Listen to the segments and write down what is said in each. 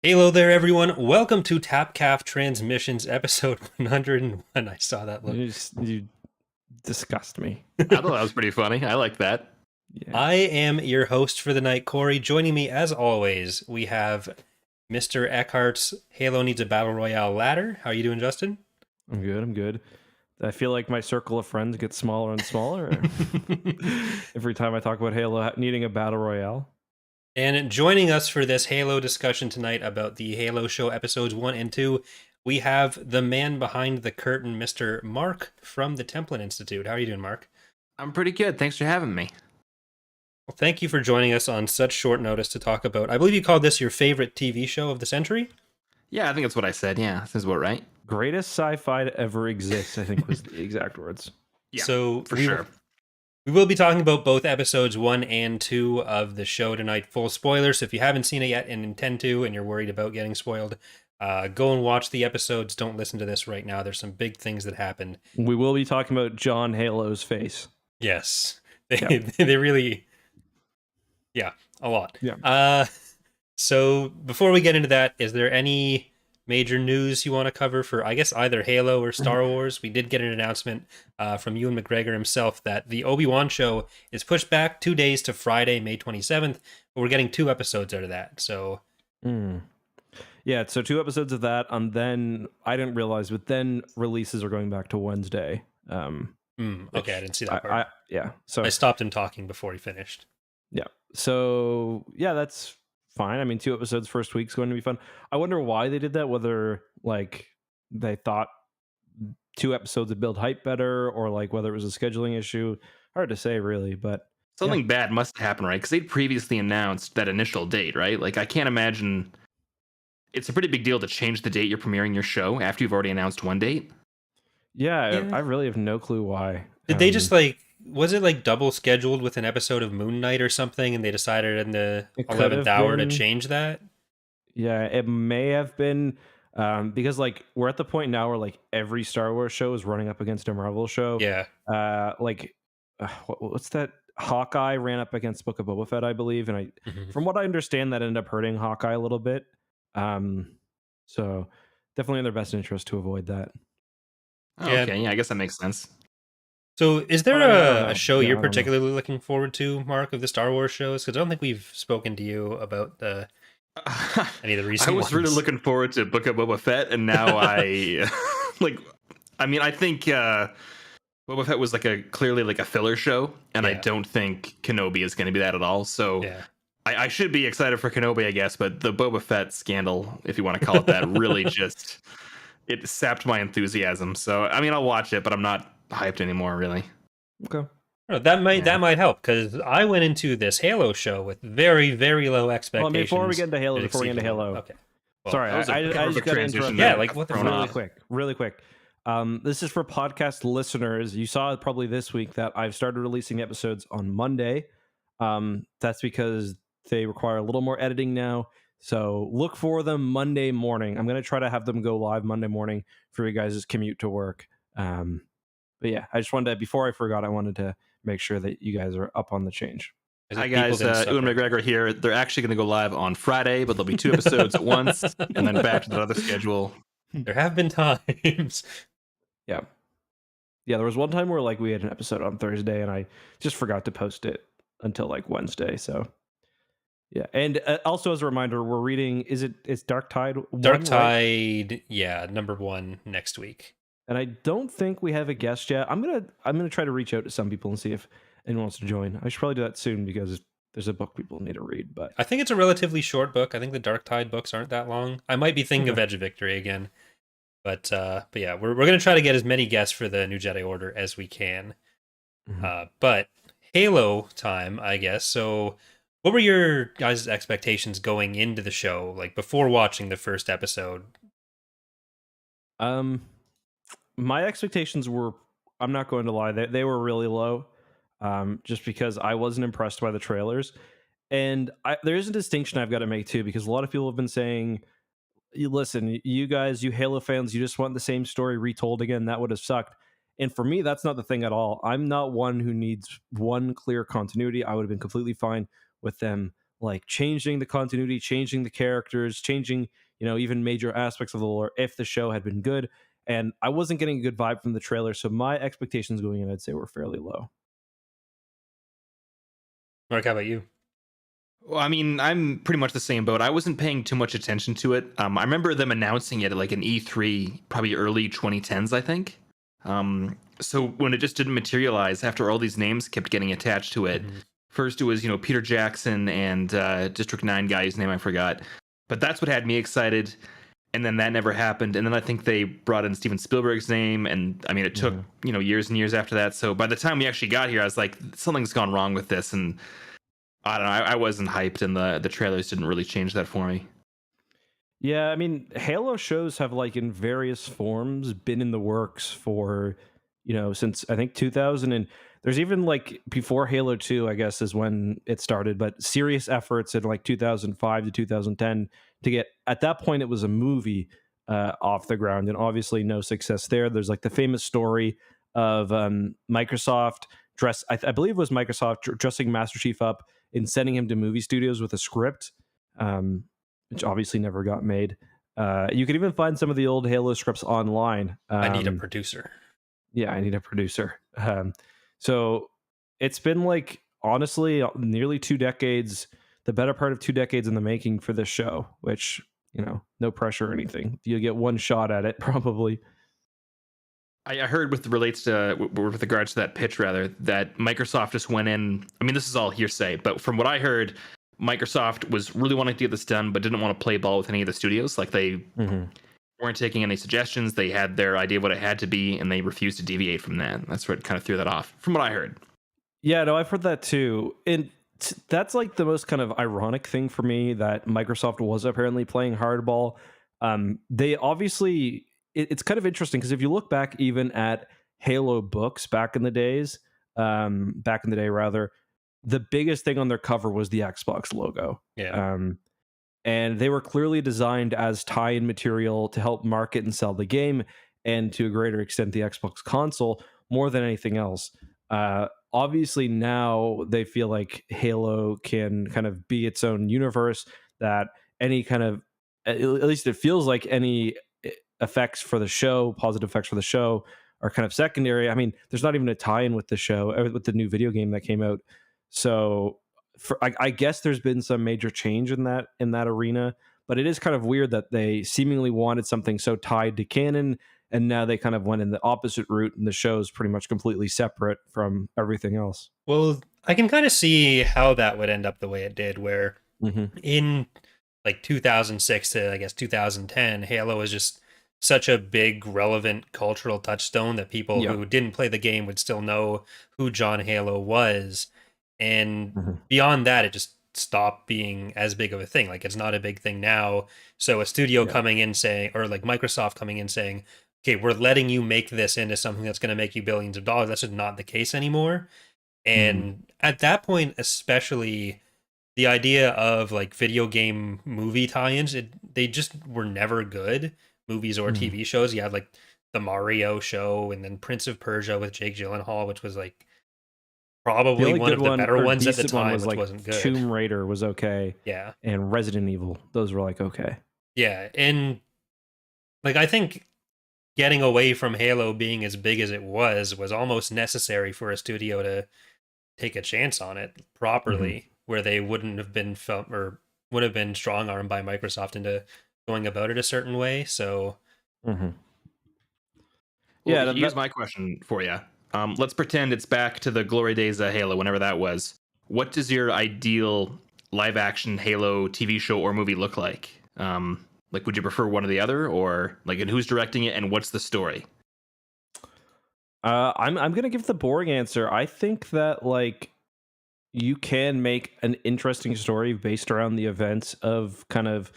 Hello there, everyone. Welcome to Tapcaf Transmissions, episode 101. I saw that look. You disgust me. I thought that was pretty funny. I like that. Yeah. I am your host for the night, Corey. Joining me, as always, we have Mr. Eckhart's Halo Needs a Battle Royale ladder. How are you doing, Justin? I'm good. I feel like my circle of friends gets smaller and smaller every time I talk about Halo needing a battle royale. And joining us for this Halo discussion tonight about the Halo show episodes 1 and 2, we have the man behind the curtain, Mr. Marc from the Templin Institute. How are you doing, Marc? I'm pretty good. Thanks for having me. Well, thank you for joining us on such short notice to talk about, I believe you called this your favorite TV show of the century? Yeah, I think that's what I said. Yeah, this is about right. Greatest sci-fi to ever exist, I think was the exact words. Yeah, so for sure. We will be talking about both episodes 1 and 2 of the show tonight. Full spoilers. So if you haven't seen it yet and intend to, and you're worried about getting spoiled, go and watch the episodes. Don't listen to this right now. There's some big things that happened. We will be talking about John Halo's face. Yes. They really... Yeah, a lot. Yeah. So before we get into that, is there any major news you want to cover for, I guess, either Halo or Star Wars? We did get an announcement from Ewan McGregor himself that the ObiWan show is pushed back 2 days to Friday, May 27th, but we're getting 2 episodes out of that. So, yeah, so 2 episodes of that, and then I didn't realize, but then releases are going back to Wednesday. Okay, I didn't see that part. So I stopped him talking before he finished. Yeah, so yeah, that's fine. I mean, 2 episodes first week's going to be fun. I wonder why they did that, whether like they thought 2 episodes would build hype better, or like whether it was a scheduling issue. Hard to say, really, but something bad must happen, right? Because they'd previously announced that initial date, right? Like, I can't imagine. It's a pretty big deal to change the date you're premiering your show after you've already announced one date. Yeah. I really have no clue why. Did they just like, was it like double scheduled with an episode of Moon Knight or something, and they decided in the 11th hour to change that? Yeah, it may have been because like we're at the point now where like every Star Wars show is running up against a Marvel show. Yeah. What's that? Hawkeye ran up against Book of Boba Fett, I believe, and from what I understand, that ended up hurting Hawkeye a little bit. So definitely in their best interest to avoid that. Oh, yeah. Okay, yeah, I guess that makes sense. So is there a show you're particularly looking forward to, Marc, of the Star Wars shows? Because I don't think we've spoken to you about any of the recent ones. I was really looking forward to Book of Boba Fett, and now I I think Boba Fett was clearly a filler show, and I don't think Kenobi is going to be that at all. So I should be excited for Kenobi, I guess, but the Boba Fett scandal, if you want to call it that, really just it sapped my enthusiasm. So I mean, I'll watch it, but I'm not hyped anymore, really. Okay. That might help, because I went into this Halo show with very, very low expectations. Well, before we get into Halo, okay. Well, sorry, I just got to interrupt. Yeah, like what the really quick. This is for podcast listeners. You saw probably this week that I've started releasing episodes on Monday. That's because they require a little more editing now. So look for them Monday morning. I'm going to try to have them go live Monday morning for you guys' commute to work. But yeah, I just wanted to, before I forgot, I wanted to make sure that you guys are up on the change. Hi guys, Ewan McGregor here. They're actually going to go live on Friday, but there'll be 2 episodes at once, and then back to the other schedule. There have been times. Yeah, there was one time where like we had an episode on Thursday, and I just forgot to post it until like Wednesday. So yeah, and also as a reminder, we're reading. It's Dark Tide? Dark Tide, right? Yeah, number 1 next week. And I don't think we have a guest yet. I'm gonna try to reach out to some people and see if anyone wants to join. I should probably do that soon because there's a book people need to read. But I think it's a relatively short book. I think the Dark Tide books aren't that long. I might be thinking of Edge of Victory again. But yeah, we're gonna try to get as many guests for the New Jedi Order as we can. But Halo time, I guess. So what were your guys' expectations going into the show, like before watching the first episode? My expectations were, I'm not going to lie, they were really low, just because I wasn't impressed by the trailers. And there is a distinction I've got to make too, because a lot of people have been saying, listen, you guys, you Halo fans, you just want the same story retold again. That would have sucked. And for me, that's not the thing at all. I'm not one who needs one clear continuity. I would have been completely fine with them like changing the continuity, changing the characters, changing, even major aspects of the lore if the show had been good. And I wasn't getting a good vibe from the trailer, so my expectations going in, I'd say, were fairly low. Mark, how about you? Well, I mean, I'm pretty much the same boat. I wasn't paying too much attention to it. I remember them announcing it at like an E3, probably early 2010s, I think. So when it just didn't materialize, after all these names kept getting attached to it, first it was, Peter Jackson and District 9 guy, whose name I forgot. But that's what had me excited. And then that never happened. And then I think they brought in Steven Spielberg's name. And I mean, it took, years and years after that. So by the time we actually got here, I was like, something's gone wrong with this. And I don't know, I wasn't hyped, and the trailers didn't really change that for me. Yeah, I mean, Halo shows have, like, in various forms been in the works for, since I think 2000, and there's even, like, before Halo 2, I guess, is when it started, but serious efforts in, like, 2005 to 2010 to get, at that point, it was a movie off the ground, and obviously no success there. There's, like, the famous story of Microsoft I believe it was Microsoft dressing Master Chief up and sending him to movie studios with a script, which obviously never got made. You can even find some of the old Halo scripts online. I need a producer. Yeah, I need a producer. So it's been, like, honestly, nearly 2 decades, the better part of 2 decades in the making for this show, which, no pressure or anything. You get one shot at it, probably. I heard with regards to that pitch, rather, that Microsoft just went in. I mean, this is all hearsay, but from what I heard, Microsoft was really wanting to get this done, but didn't want to play ball with any of the studios. Like, they weren't taking any suggestions. They had their idea of what it had to be, and they refused to deviate from that. That's what kind of threw that off, from what I heard. Yeah, no, I've heard that too. And that's, like, the most kind of ironic thing for me, that Microsoft was apparently playing hardball. They obviously... It's kind of interesting because if you look back even at Halo books back in the day, the biggest thing on their cover was the Xbox logo. Yeah. And they were clearly designed as tie-in material to help market and sell the game, and to a greater extent the Xbox console, more than anything else. Obviously now they feel like Halo can kind of be its own universe, that any kind of, at least it feels like, any effects for the show, positive effects for the show, are kind of secondary. I mean, there's not even a tie-in with the show, with the new video game that came out. So I guess there's been some major change in that arena, but it is kind of weird that they seemingly wanted something so tied to canon, and now they kind of went in the opposite route, and the show's pretty much completely separate from everything else. Well, I can kind of see how that would end up the way it did, where in like 2006 to, I guess, 2010, Halo was just such a big, relevant cultural touchstone that people who didn't play the game would still know who John Halo was. And beyond that, it just stopped being as big of a thing. Like, it's not a big thing now. So a studio coming in saying, or like Microsoft coming in saying, okay, we're letting you make this into something that's going to make you billions of dollars. That's just not the case anymore. And at that point, especially, the idea of, like, video game movie tie-ins, they just were never good. Movies or TV shows. You had, like, the Mario show, and then Prince of Persia with Jake Gyllenhaal, which was, like, probably one of the better ones at the time, which wasn't good. Tomb Raider was okay. Yeah. And Resident Evil. Those were, like, okay. Yeah. And, like, I think getting away from Halo being as big as it was almost necessary for a studio to take a chance on it properly, where they wouldn't have been would have been strong-armed by Microsoft into going about it a certain way. So well, here's my question for you. Let's pretend it's back to the glory days of Halo, whenever that was. What does your ideal live action Halo TV show or movie look like? Like, would you prefer one or the other, or, like, and who's directing it, and what's the story? I'm gonna give the boring answer. I think that, like, you can make an interesting story based around the events of kind of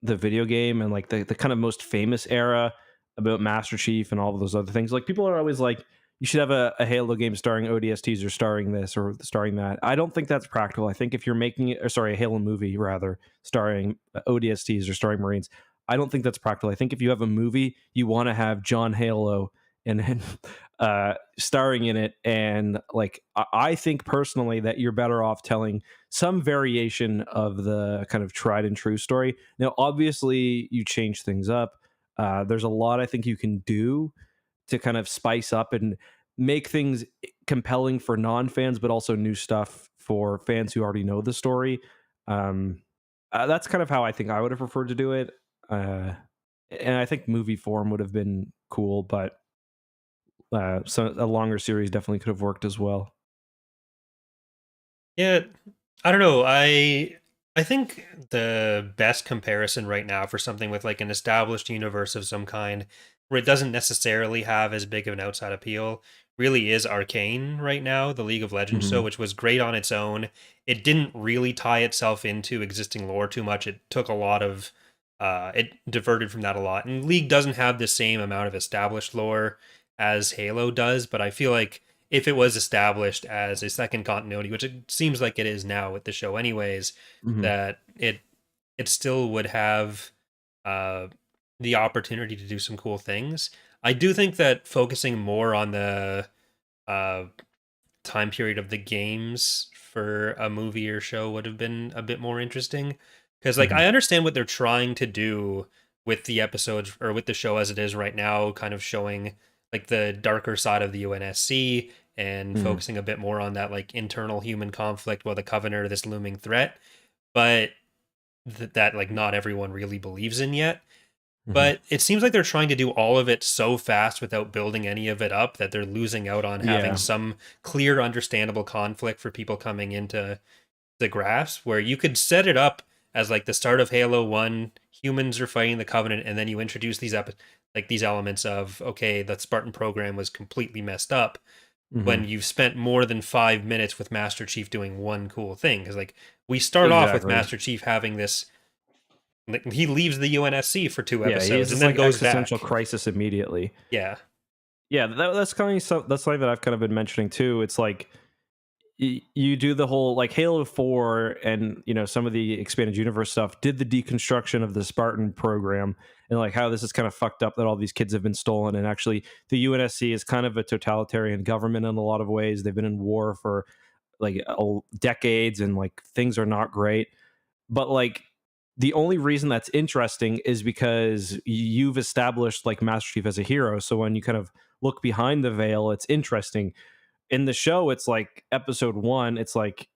the video game, and, like, the kind of most famous era about Master Chief and all of those other things. Like, people are always like, you should have a Halo game starring ODSTs or starring this or starring that. I don't think that's practical. I think if you're making it, or sorry, a Halo movie rather, starring ODSTs or starring Marines, I don't think that's practical. I think if you have a movie, you want to have John Halo and then starring in it. And like, I think personally that you're better off telling some variation of the kind of tried and true story. Now, obviously, you change things up. There's a lot I think you can do to kind of spice up and make things compelling for non-fans, but also new stuff for fans who already know the story. That's kind of how I think I would have preferred to do it. And I think movie form would have been cool, but so a longer series definitely could have worked as well. Yeah, I don't know. I think the best comparison right now for something with like an established universe of some kind, where it doesn't necessarily have as big of an outside appeal, really is Arcane right now, the League of Legends show, which was great on its own. It didn't really tie itself into existing lore too much. It took a lot of it diverted from that a lot. And League doesn't have the same amount of established lore as Halo does, but I feel like if it was established as a second continuity, which it seems like it is now with the show anyways, that it still would have the opportunity to do some cool things. I do think that focusing more on the time period of the games for a movie or show would have been a bit more interesting, because like I understand what they're trying to do with the episodes or with the show as it is right now, kind of showing like the darker side of the UNSC and focusing a bit more on that like internal human conflict while the Covenant are this looming threat, but that like not everyone really believes in yet. But it seems like they're trying to do all of it so fast without building any of it up that they're losing out on having some clear, understandable conflict for people coming into the grasp, where you could set it up as like the start of Halo 1, humans are fighting the Covenant, and then you introduce these these elements of, okay, the Spartan program was completely messed up, when you've spent more than 5 minutes with Master Chief doing one cool thing. Because like we start off with Master Chief having this, he leaves the UNSC for 2 episodes and then like goes existential back. crisis immediately. Yeah. That's kind of that's something that I've kind of been mentioning too. It's like you do the whole like Halo 4 and some of the expanded universe stuff did the deconstruction of the Spartan program and like how this is kind of fucked up that all these kids have been stolen, and actually the UNSC is kind of a totalitarian government in a lot of ways. They've been in war for like decades and like things are not great, but like the only reason that's interesting is because you've established like Master Chief as a hero. So when you kind of look behind the veil, it's interesting. In the show, it's like episode 1, it's like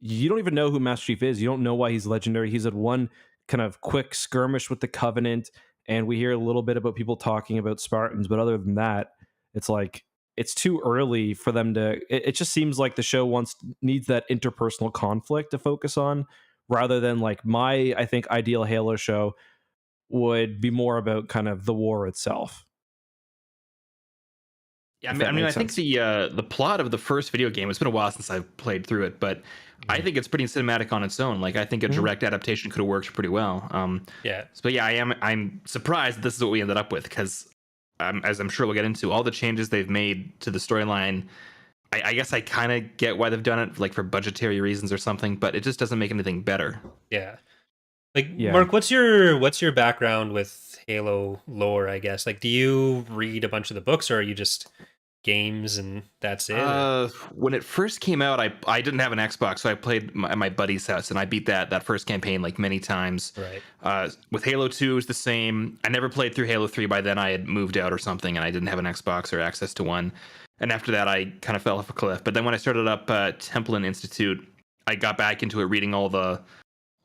you don't even know who Master Chief is. You don't know why he's legendary. He's at one kind of quick skirmish with the Covenant, and we hear a little bit about people talking about Spartans, but other than that, it's like it's too early for them to. It just seems like the show needs that interpersonal conflict to focus on, rather than like I think ideal Halo show would be more about kind of the war itself. Yeah, I think the plot of the first video game, it's been a while since I've played through it, but I think it's pretty cinematic on its own. Like I think a direct adaptation could have worked pretty well. But yeah, I'm surprised this is what we ended up with, because as I'm sure we'll get into, all the changes they've made to the storyline, I guess I kind of get why they've done it, like for budgetary reasons or something, but it just doesn't make anything better. Yeah. Mark, what's your background with Halo lore, I guess? Like, do you read a bunch of the books, or are you just games and that's it? When it first came out, I didn't have an Xbox, so I played at my buddy's house, and I beat that first campaign like many times. Right. With Halo 2 is the same. I never played through Halo 3. By then I had moved out or something, and I didn't have an Xbox or access to one. And after that, I kind of fell off a cliff. But then when I started up Templin Institute, I got back into it, reading all the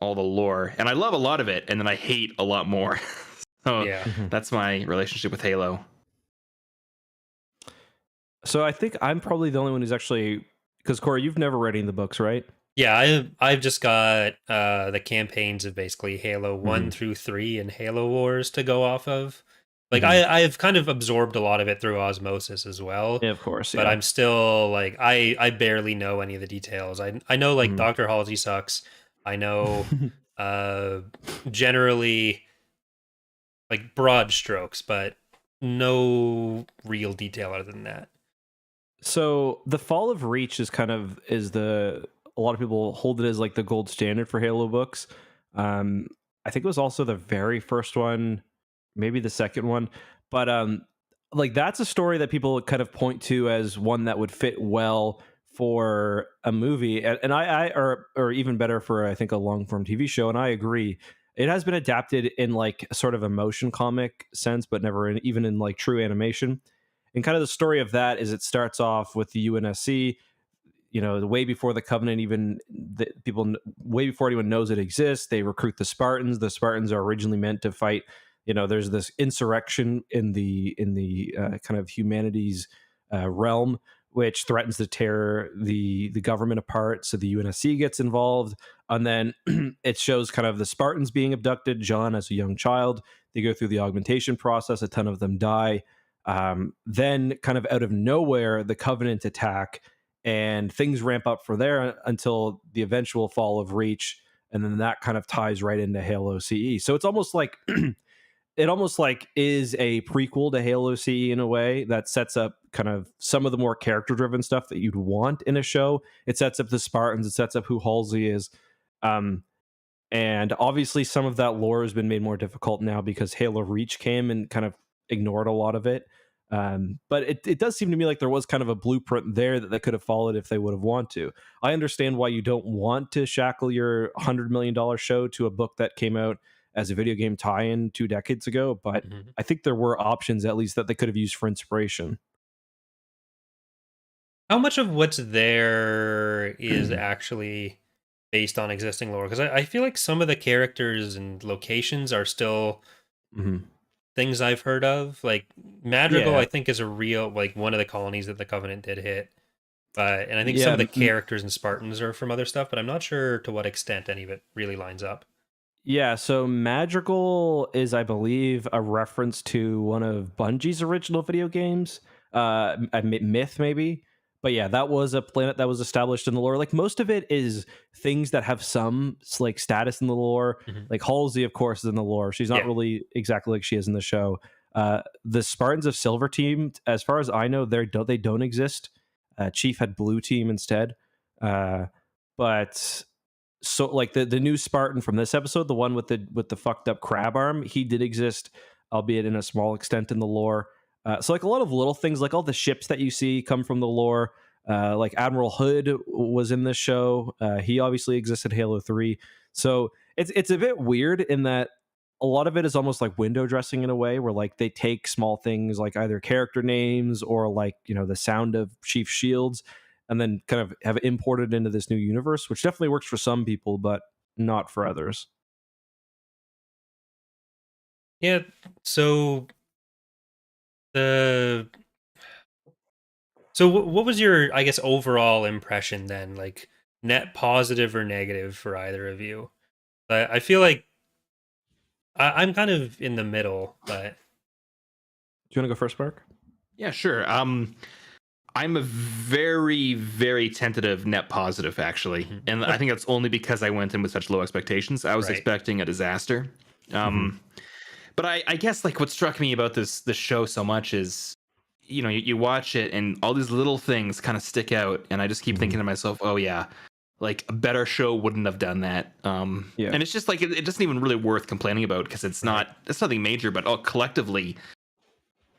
lore, and I love a lot of it, and then I hate a lot more. So that's my relationship with Halo. So I think I'm probably the only one who's actually, because Corey, you've never read any of the books, right? Yeah, I've just got the campaigns of basically Halo 1 through 3 and Halo Wars to go off of. Like I've kind of absorbed a lot of it through osmosis as well. Yeah, of course. But I'm still like I barely know any of the details. I know like Dr. Halsey sucks. I know generally like broad strokes, but no real detail other than that. So the Fall of Reach is a lot of people hold it as like the gold standard for Halo books. I think it was also the very first one, maybe the second one, but like that's a story that people kind of point to as one that would fit well for a movie, and or even better for, I think, a long form TV show. And I agree, it has been adapted in like sort of a motion comic sense, but never even in like true animation. And kind of the story of that is it starts off with the UNSC, way before the Covenant, even way before anyone knows it exists. They recruit the Spartans. The Spartans are originally meant to fight. There's this insurrection in the kind of humanities realm, which threatens to tear the government apart. So the UNSC gets involved, and then it shows kind of the Spartans being abducted. John as a young child, they go through the augmentation process. A ton of them die. Then, kind of out of nowhere, the Covenant attack, and things ramp up from there until the eventual fall of Reach, and then that kind of ties right into Halo CE. So it's almost like it almost like is a prequel to Halo CE in a way that sets up kind of some of the more character driven stuff that you'd want in a show. It sets up the Spartans, it sets up who Halsey is. And obviously some of that lore has been made more difficult now because Halo Reach came and kind of ignored a lot of it. But it does seem to me like there was kind of a blueprint there that they could have followed if they would have wanted to. I understand why you don't want to shackle your $100 million show to a book that came out as a video game tie-in 2 decades ago, but I think there were options at least that they could have used for inspiration. How much of what's there is actually based on existing lore? Because I feel like some of the characters and locations are still things I've heard of. Like Madrigal, I think, is a real, like, one of the colonies that the Covenant did hit. And I think some of the characters and Spartans are from other stuff, but I'm not sure to what extent any of it really lines up. Yeah, so Madrigal is, I believe, a reference to one of Bungie's original video games, a Myth maybe. But yeah, that was a planet that was established in the lore. Like most of it is things that have some like status in the lore. Like Halsey, of course, is in the lore. She's not really exactly like she is in the show. The Spartans of Silver Team, as far as I know, they don't exist. Chief had Blue Team instead. But so like the new Spartan from this episode, the one with the fucked up crab arm, he did exist, albeit in a small extent in the lore. So like a lot of little things, like all the ships that you see come from the lore. Like Admiral Hood was in this show. He obviously exists in Halo 3. So it's a bit weird in that a lot of it is almost like window dressing in a way where like they take small things like either character names or like, the sound of Chief Shields and then kind of have it imported into this new universe, which definitely works for some people, but not for others. Yeah, so what was your, I guess, overall impression then? Like net positive or negative for either of you? I feel like I'm kind of in the middle, but... Do you want to go first, Marc? Yeah, sure. I'm a very, very tentative net positive, actually. And I think that's only because I went in with such low expectations. I was expecting a disaster. But I guess like what struck me about this show so much is, you watch it and all these little things kind of stick out. And I just keep thinking to myself, oh yeah, like a better show wouldn't have done that. And it's just like, it doesn't even really worth complaining about because it's nothing major, but collectively,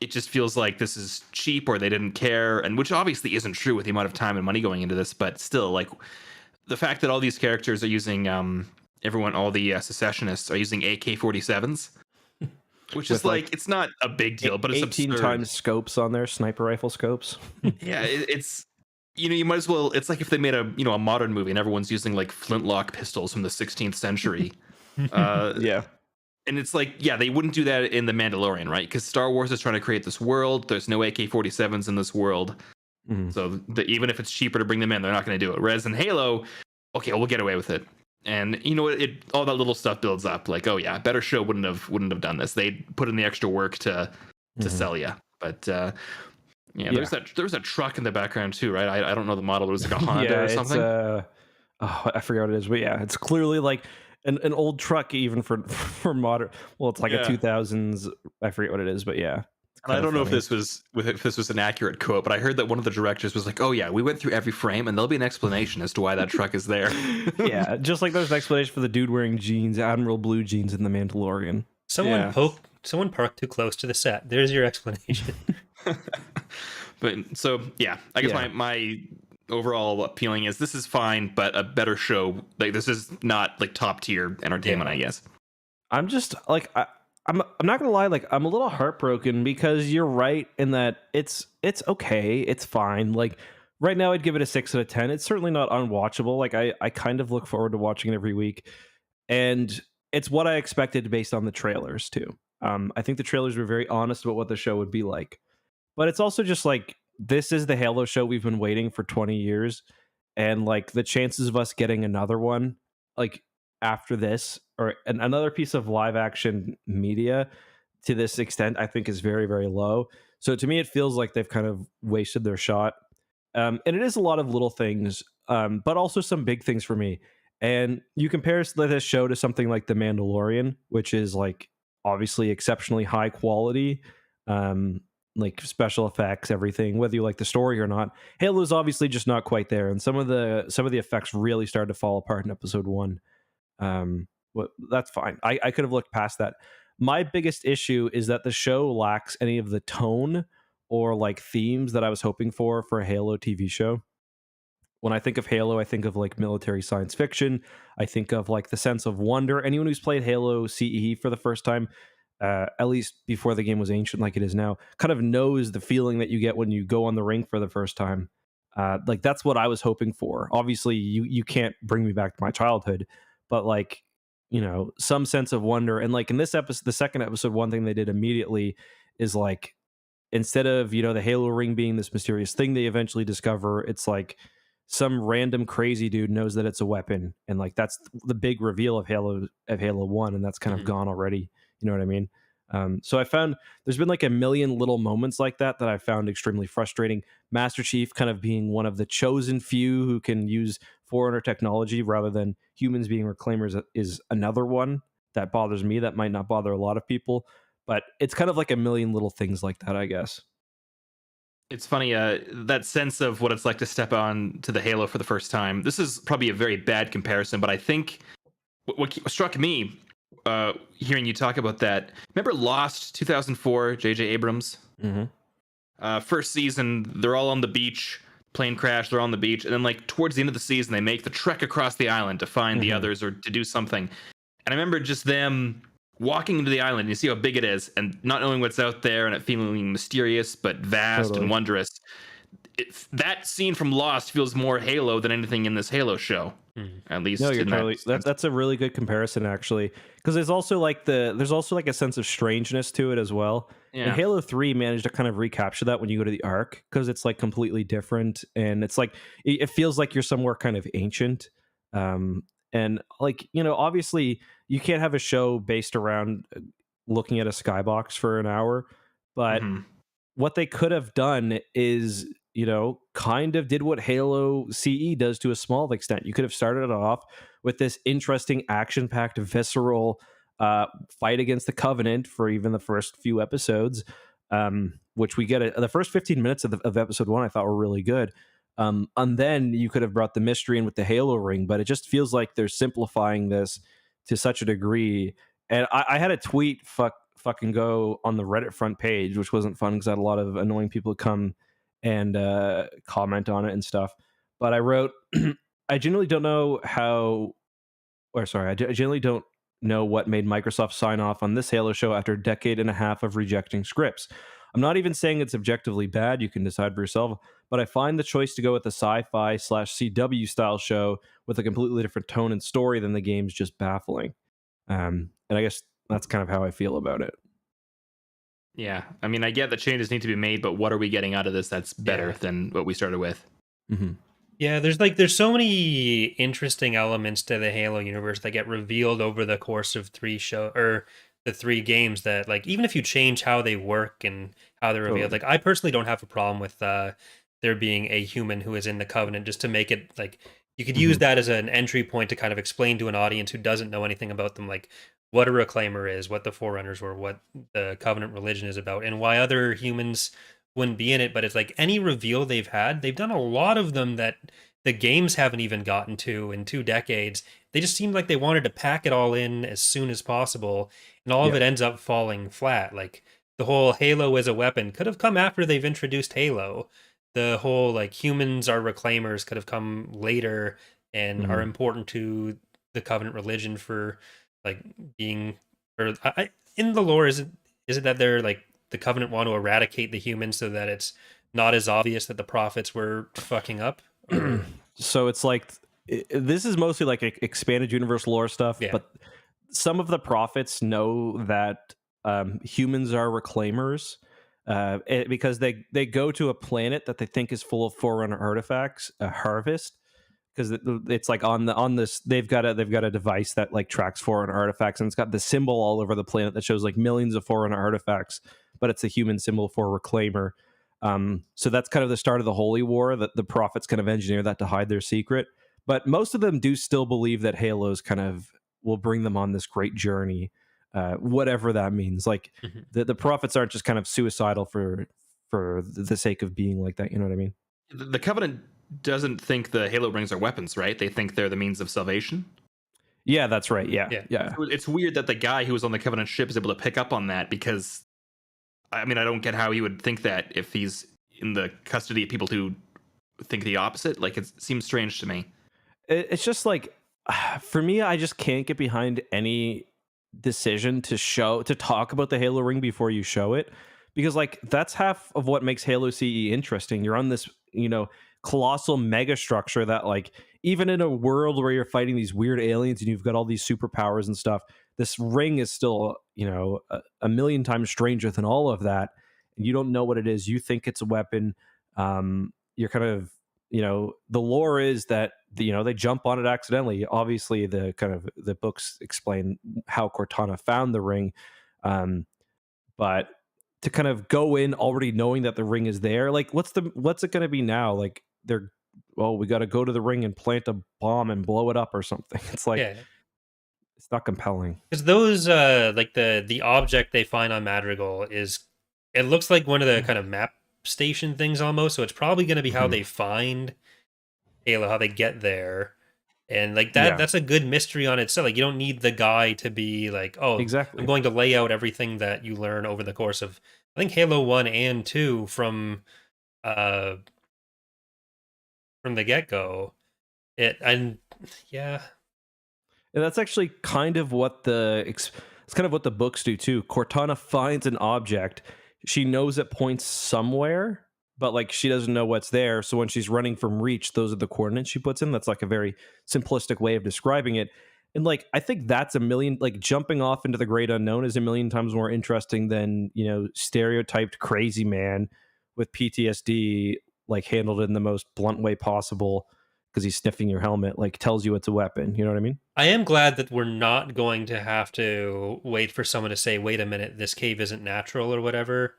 it just feels like this is cheap or they didn't care. And which obviously isn't true with the amount of time and money going into this, but still, like the fact that all these characters are using, all the secessionists are using AK-47s. Which is like it's not a big deal, but it's 18 absurd. times scopes on there, sniper rifle scopes. Yeah, it's you might as well. It's like if they made a modern movie and everyone's using like flintlock pistols from the 16th century. Yeah, and it's like they wouldn't do that in the Mandalorian, right? Because Star Wars is trying to create this world. There's no AK-47s in this world, so even if it's cheaper to bring them in, they're not going to do it. Whereas in Halo, okay, we'll get away with it. And all that little stuff builds up. Like, oh yeah, a better show wouldn't have done this. They put in the extra work to sell you. But there's a truck in the background too, right? I don't know the model. It was like a Honda or something. I forget what it is, but yeah, it's clearly like an old truck, even for modern. Well, it's like a 2000s. I forget what it is, but yeah. And I don't know if this was an accurate quote, but I heard that one of the directors was like, "Oh yeah, we went through every frame, and there'll be an explanation as to why that truck is there." Yeah, just like there's an explanation for the dude wearing jeans, Admiral Blue jeans in the Mandalorian. Someone parked too close to the set. There's your explanation. But so yeah, I guess Yeah. my overall feeling is this is fine, but a better show. Like this is not like top tier entertainment, Yeah. I guess. I'm just like I'm not gonna lie, like I'm a little heartbroken because you're right in that it's okay, it's fine. Like right now, I'd give it a 6 out of 10. It's certainly not unwatchable. Like I kind of look forward to watching it every week, and it's what I expected based on the trailers too. I think the trailers were very honest about what the show would be like, but it's also just like this is the Halo show we've been waiting for 20 years, and like the chances of us getting another one like after this or another piece of live action media to this extent, I think is very, very low. So to me, it feels like they've kind of wasted their shot. And it is a lot of little things, but also some big things for me. And you compare this show to something like The Mandalorian, which is like obviously exceptionally high quality, um, like special effects, everything. Whether you like the story or not, Halo's obviously just not quite there, and some of the effects really started to fall apart in episode one. Well, that's fine. I could have looked past that. My biggest issue is that the show lacks any of the tone or like themes that I was hoping for a Halo TV show. When I think of Halo, I think of like military science fiction. I think of like the sense of wonder. Anyone who's played Halo CE for the first time, at least before the game was ancient like it is now, kind of knows the feeling that you get when you go on the ring for the first time. Like that's what I was hoping for. Obviously, you can't bring me back to my childhood, but like some sense of wonder. And like in this episode, the second episode, one thing they did immediately is like instead of the Halo ring being this mysterious thing they eventually discover, it's like some random crazy dude knows that it's a weapon, and like that's the big reveal of Halo 1, and that's kind of gone already. You know what I mean? So I found there's been like a million little moments like that I found extremely frustrating. Master Chief kind of being one of the chosen few who can use Forerunner technology rather than humans being reclaimers is another one that bothers me. That might not bother a lot of people, but it's kind of like a million little things like that, I guess. It's funny, that sense of what it's like to step on to the Halo for the first time. This is probably a very bad comparison, but I think what struck me hearing you talk about that. Remember Lost 2004, J.J. Abrams? Mm-hmm. First season, they're all on the beach, plane crash, they're on the beach, and then like towards the end of the season, they make the trek across the island to find the others or to do something. And I remember just them walking into the island, and you see how big it is, and not knowing what's out there, and it feeling mysterious but vast and wondrous. That scene from Lost feels more Halo than anything in this Halo show. At least, no, you're totally. That's a really good comparison, actually, because there's also like a sense of strangeness to it as well. Yeah. And Halo 3 managed to kind of recapture that when you go to the Ark, because it's like completely different, and it's like it feels like you're somewhere kind of ancient. And like obviously you can't have a show based around looking at a skybox for an hour, but what they could have done is kind of did what Halo CE does to a small extent. You could have started it off with this interesting action-packed visceral fight against the Covenant for even the first few episodes, which we get the first 15 minutes of episode 1 I thought were really good. And then you could have brought the mystery in with the Halo ring, but it just feels like they're simplifying this to such a degree. And I had a tweet fucking go on the Reddit front page, which wasn't fun because I had a lot of annoying people come and comment on it and stuff. But I wrote, I genuinely don't know I genuinely don't know what made Microsoft sign off on this Halo show after a decade and a half of rejecting scripts. I'm not even saying it's objectively bad, you can decide for yourself, but I find the choice to go with a sci-fi / CW style show with a completely different tone and story than the game's just baffling. And I guess that's kind of how I feel about it. Yeah, I mean, I get that changes need to be made, but what are we getting out of this that's better than what we started with? Yeah, there's so many interesting elements to the Halo universe that get revealed over the course of the 3 games that, like, even if you change how they work and how they're revealed, like, I personally don't have a problem with there being a human who is in the Covenant, just to make it like you could use that as an entry point to kind of explain to an audience who doesn't know anything about them, like what a Reclaimer is, what the Forerunners were, what the Covenant religion is about, and why other humans wouldn't be in it. But it's like any reveal they've done a lot of them that the games haven't even gotten to in 2 decades. They just seemed like they wanted to pack it all in as soon as possible, and all of it ends up falling flat. Like the whole Halo as a weapon could have come after they've introduced Halo. The whole like humans are reclaimers could have come later and are important to the Covenant religion for like being or in the lore is it that they're like the Covenant want to eradicate the humans so that it's not as obvious that the prophets were fucking up? Or So it's like this is mostly like expanded universe lore stuff, Yeah. but some of the prophets know that humans are reclaimers because they go to a planet that they think is full of Forerunner artifacts, a harvest, because it's like on this they've got a device that like tracks Forerunner artifacts, and it's got the symbol all over the planet that shows like millions of Forerunner artifacts, but it's a human symbol for reclaimer. So that's kind of the start of the Holy War, that the prophets kind of engineer that to hide their secret. But most of them do still believe that Halo's kind of will bring them on this great journey, whatever that means. Like Mhm. the prophets aren't just kind of suicidal for the sake of being like that. You know what I mean? The Covenant doesn't think the Halo rings are weapons, right? They think they're the means of salvation. Yeah, that's right. Yeah, Yeah. yeah. So it's weird that the guy who was on the Covenant ship is able to pick up on that, because I mean, I don't get how he would think that if he's in the custody of people who think the opposite. Like, it seems strange to me. It's just like for me, I just can't get behind any decision to talk about the Halo ring before you show it, because like that's half of what makes Halo CE interesting. You're on this, colossal mega structure that like even in a world where you're fighting these weird aliens and you've got all these superpowers and stuff, this ring is still, a million times stranger than all of that. And you don't know what it is. You think it's a weapon. You're kind of, the lore is that they jump on it accidentally. Obviously the kind of the books explain how Cortana found the ring, but to kind of go in already knowing that the ring is there, like what's it going to be now? Like we got to go to the ring and plant a bomb and blow it up or something. It's like Yeah. it's not compelling. Because those like the object they find on Madrigal it looks like one of the kind of map station things almost, so it's probably going to be how they find Halo, how they get there. And like Yeah. that's a good mystery on itself. Like you don't need the guy to be like, oh, Exactly. I'm going to lay out everything that you learn over the course of I think Halo 1 and 2 from the get-go. And yeah. And that's actually kind of what it's kind of what the books do too. Cortana finds an object. She knows it points somewhere, but like she doesn't know what's there. So when she's running from reach, those are the coordinates she puts in. That's like a very simplistic way of describing it. And like I think that's like jumping off into the great unknown is a million times more interesting than, stereotyped crazy man with PTSD, like handled in the most blunt way possible because he's sniffing your helmet, like tells you it's a weapon. You know what I mean? I am glad that we're not going to have to wait for someone to say, wait a minute, this cave isn't natural or whatever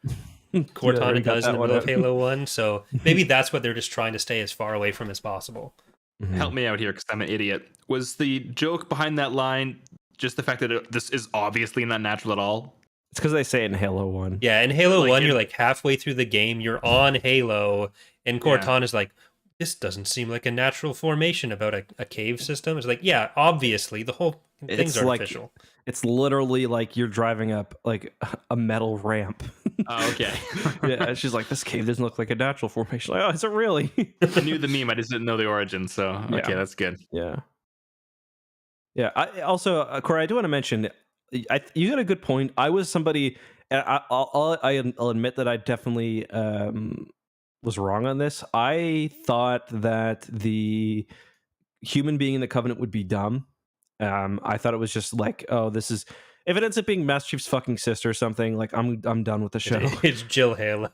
Cortana does in the middle of Halo 1. So maybe that's what they're just trying to stay as far away from as possible. Mm-hmm. Help me out here because I'm an idiot. Was the joke behind that line just the fact that this is obviously not natural at all? It's because they say it in Halo 1. Yeah, in Halo 1, you're like halfway through the game, you're on Halo, and Cortana's like, this doesn't seem like a natural formation about a cave system. It's like, yeah, obviously, the whole thing's artificial. Like, it's literally like you're driving up like a metal ramp. Oh, okay. Yeah, she's like, this cave doesn't look like a natural formation. Like, oh, is it really? I knew the meme, I just didn't know the origin, so okay, that's good. Yeah. Yeah, I also, Corey, I do want to mention, you got a good point. I was somebody, and I'll admit that I definitely was wrong on this. I thought that the human being in the Covenant would be dumb. I thought it was just like, oh, this is if it ends up being Master Chief's fucking sister or something, like I'm done with the show. It's Jill Halo.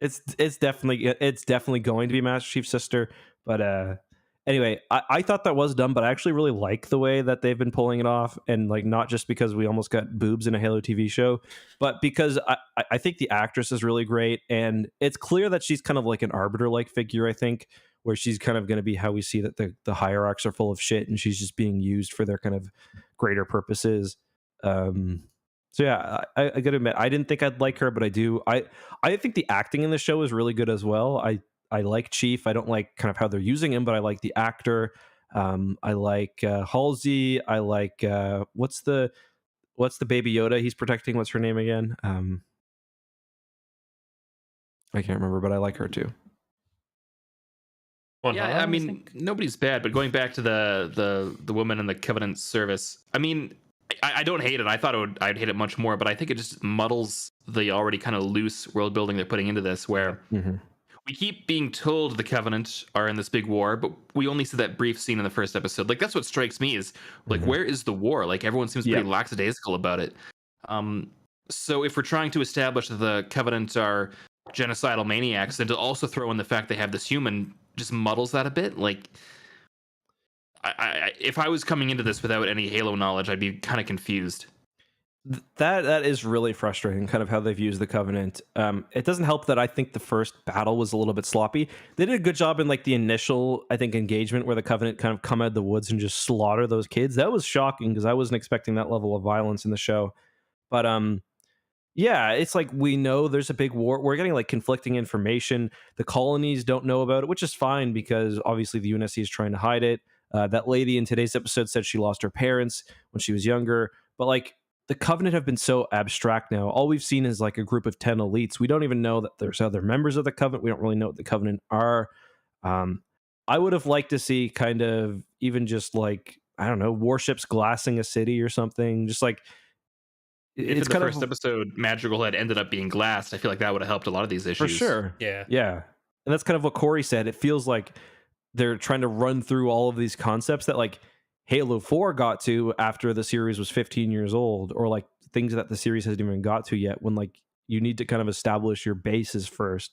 It's definitely going to be Master Chief's sister, but anyway, I thought that was dumb, but I actually really like the way that they've been pulling it off, and like not just because we almost got boobs in a Halo TV show, but because I think the actress is really great, and it's clear that she's kind of like an arbiter-like figure, I think, where she's kind of going to be how we see that the hierarchs are full of shit, and she's just being used for their kind of greater purposes. So yeah, I gotta admit, I didn't think I'd like her, but I do. I think the acting in the show is really good as well. I like Chief. I don't like kind of how they're using him, but I like the actor. I like Halsey. I like what's the baby Yoda he's protecting? What's her name again? I can't remember, but I like her too. Yeah, I mean, nobody's bad, but going back to the woman in the Covenant service, I mean, I don't hate it. I thought I'd hate it much more, but I think it just muddles the already kind of loose world building they're putting into this, where we keep being told the Covenant are in this big war, but we only see that brief scene in the first episode. Like, that's what strikes me is, like, where is the war? Like, everyone seems pretty lackadaisical about it. So if we're trying to establish that the Covenant are genocidal maniacs, then to also throw in the fact they have this human just muddles that a bit. Like, if I was coming into this without any Halo knowledge, I'd be kind of confused. That is really frustrating, kind of how they've used the Covenant. It doesn't help that I think the first battle was a little bit sloppy. They did a good job in like the initial, I think, engagement where the Covenant kind of come out of the woods and just slaughter those kids. That was shocking because I wasn't expecting that level of violence in the show. But yeah, it's like we know there's a big war. We're getting like conflicting information. The colonies don't know about it, which is fine because obviously the UNSC is trying to hide it. That lady in today's episode said she lost her parents when she was younger. But like the Covenant have been so abstract now. All we've seen is like a group of 10 elites. We don't even know that there's other members of the Covenant. We don't really know what the Covenant are. I would have liked to see kind of even just like, I don't know, warships glassing a city or something. Just like, if in the first episode Madrigal had ended up being glassed, I feel like that would have helped a lot of these issues. For sure. Yeah. And that's kind of what Corey said. It feels like they're trying to run through all of these concepts that like Halo 4 got to after the series was 15 years old, or like things that the series hasn't even got to yet, when like you need to kind of establish your bases first.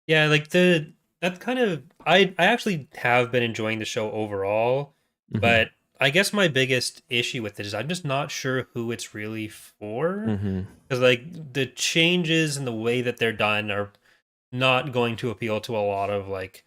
Yeah, like that kind of I actually have been enjoying the show overall, but I guess my biggest issue with it is I'm just not sure who it's really for. Because like the changes and the way that they're done are not going to appeal to a lot of like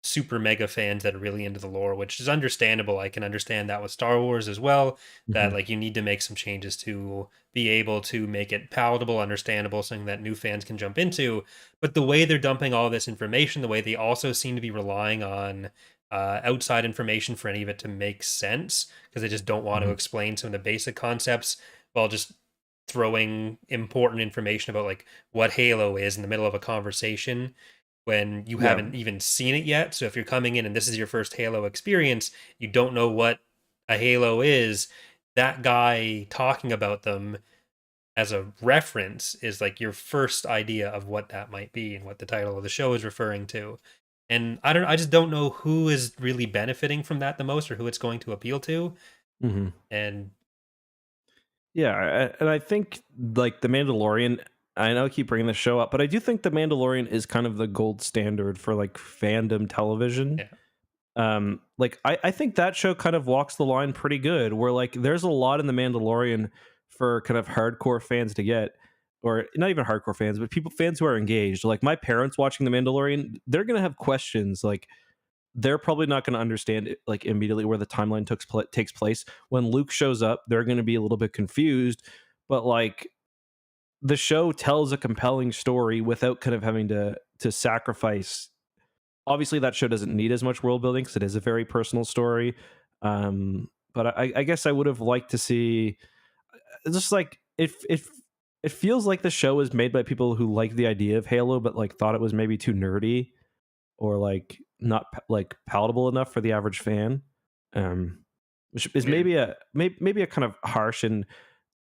super mega fans that are really into the lore, which is understandable. I can understand that with Star Wars as well, that like you need to make some changes to be able to make it palatable, understandable, something that new fans can jump into. But the way they're dumping all this information, the way they also seem to be relying on outside information for any of it to make sense, because they just don't want to explain some of the basic concepts while just throwing important information about like what Halo is in the middle of a conversation when you haven't even seen it yet. So if you're coming in and this is your first Halo experience, you don't know what a Halo is, that guy talking about them as a reference is like your first idea of what that might be and what the title of the show is referring to. And I just don't know who is really benefiting from that the most, or who it's going to appeal to. And yeah, and I think like the Mandalorian, I know I keep bringing this show up, but I do think the Mandalorian is kind of the gold standard for like fandom television. Like I think that show kind of walks the line pretty good, where like there's a lot in the Mandalorian for kind of hardcore fans to get, or not even hardcore fans, but fans who are engaged. Like my parents watching the Mandalorian, they're gonna have questions. Like they're probably not going to understand it, like immediately where the timeline takes place. When Luke shows up, they're going to be a little bit confused, but like the show tells a compelling story without kind of having to sacrifice. Obviously that show doesn't need as much world building because it is a very personal story. But I guess I would have liked to see just like if it feels like the show is made by people who like the idea of Halo, but like thought it was maybe too nerdy or like not like palatable enough for the average fan, which is maybe a kind of harsh and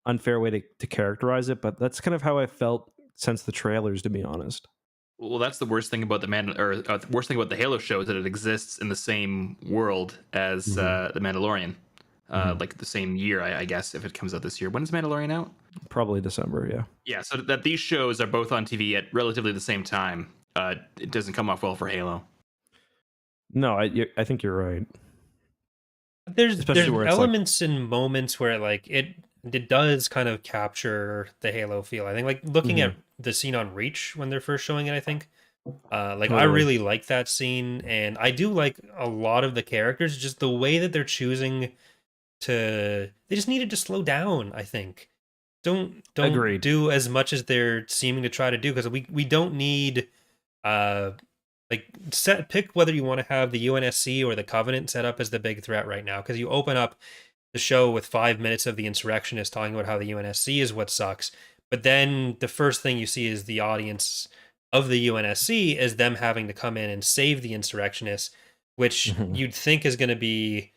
unfair way to characterize it, but that's kind of how I felt since the trailers, to be honest. Well, that's the worst thing about the worst thing about the Halo show is that it exists in the same world as the Mandalorian, like the same year, I guess, if it comes out this year. When is Mandalorian out? Probably December. Yeah, so that these shows are both on TV at relatively the same time. It doesn't come off well for Halo. No, I think you're right. There's elements like, and moments where like it does kind of capture the Halo feel. I think like looking at the scene on Reach when they're first showing it, I think I really like that scene, and I do like a lot of the characters, just the way that they're choosing they just needed to slow down. I think don't Agreed. Do as much as they're seeming to try to do, because we don't need pick whether you want to have the UNSC or the Covenant set up as the big threat right now, because you open up the show with 5 minutes of the insurrectionists talking about how the UNSC is what sucks, But then the first thing you see is the audience of the UNSC is them having to come in and save the insurrectionists, which Mhm. you'd think is going to be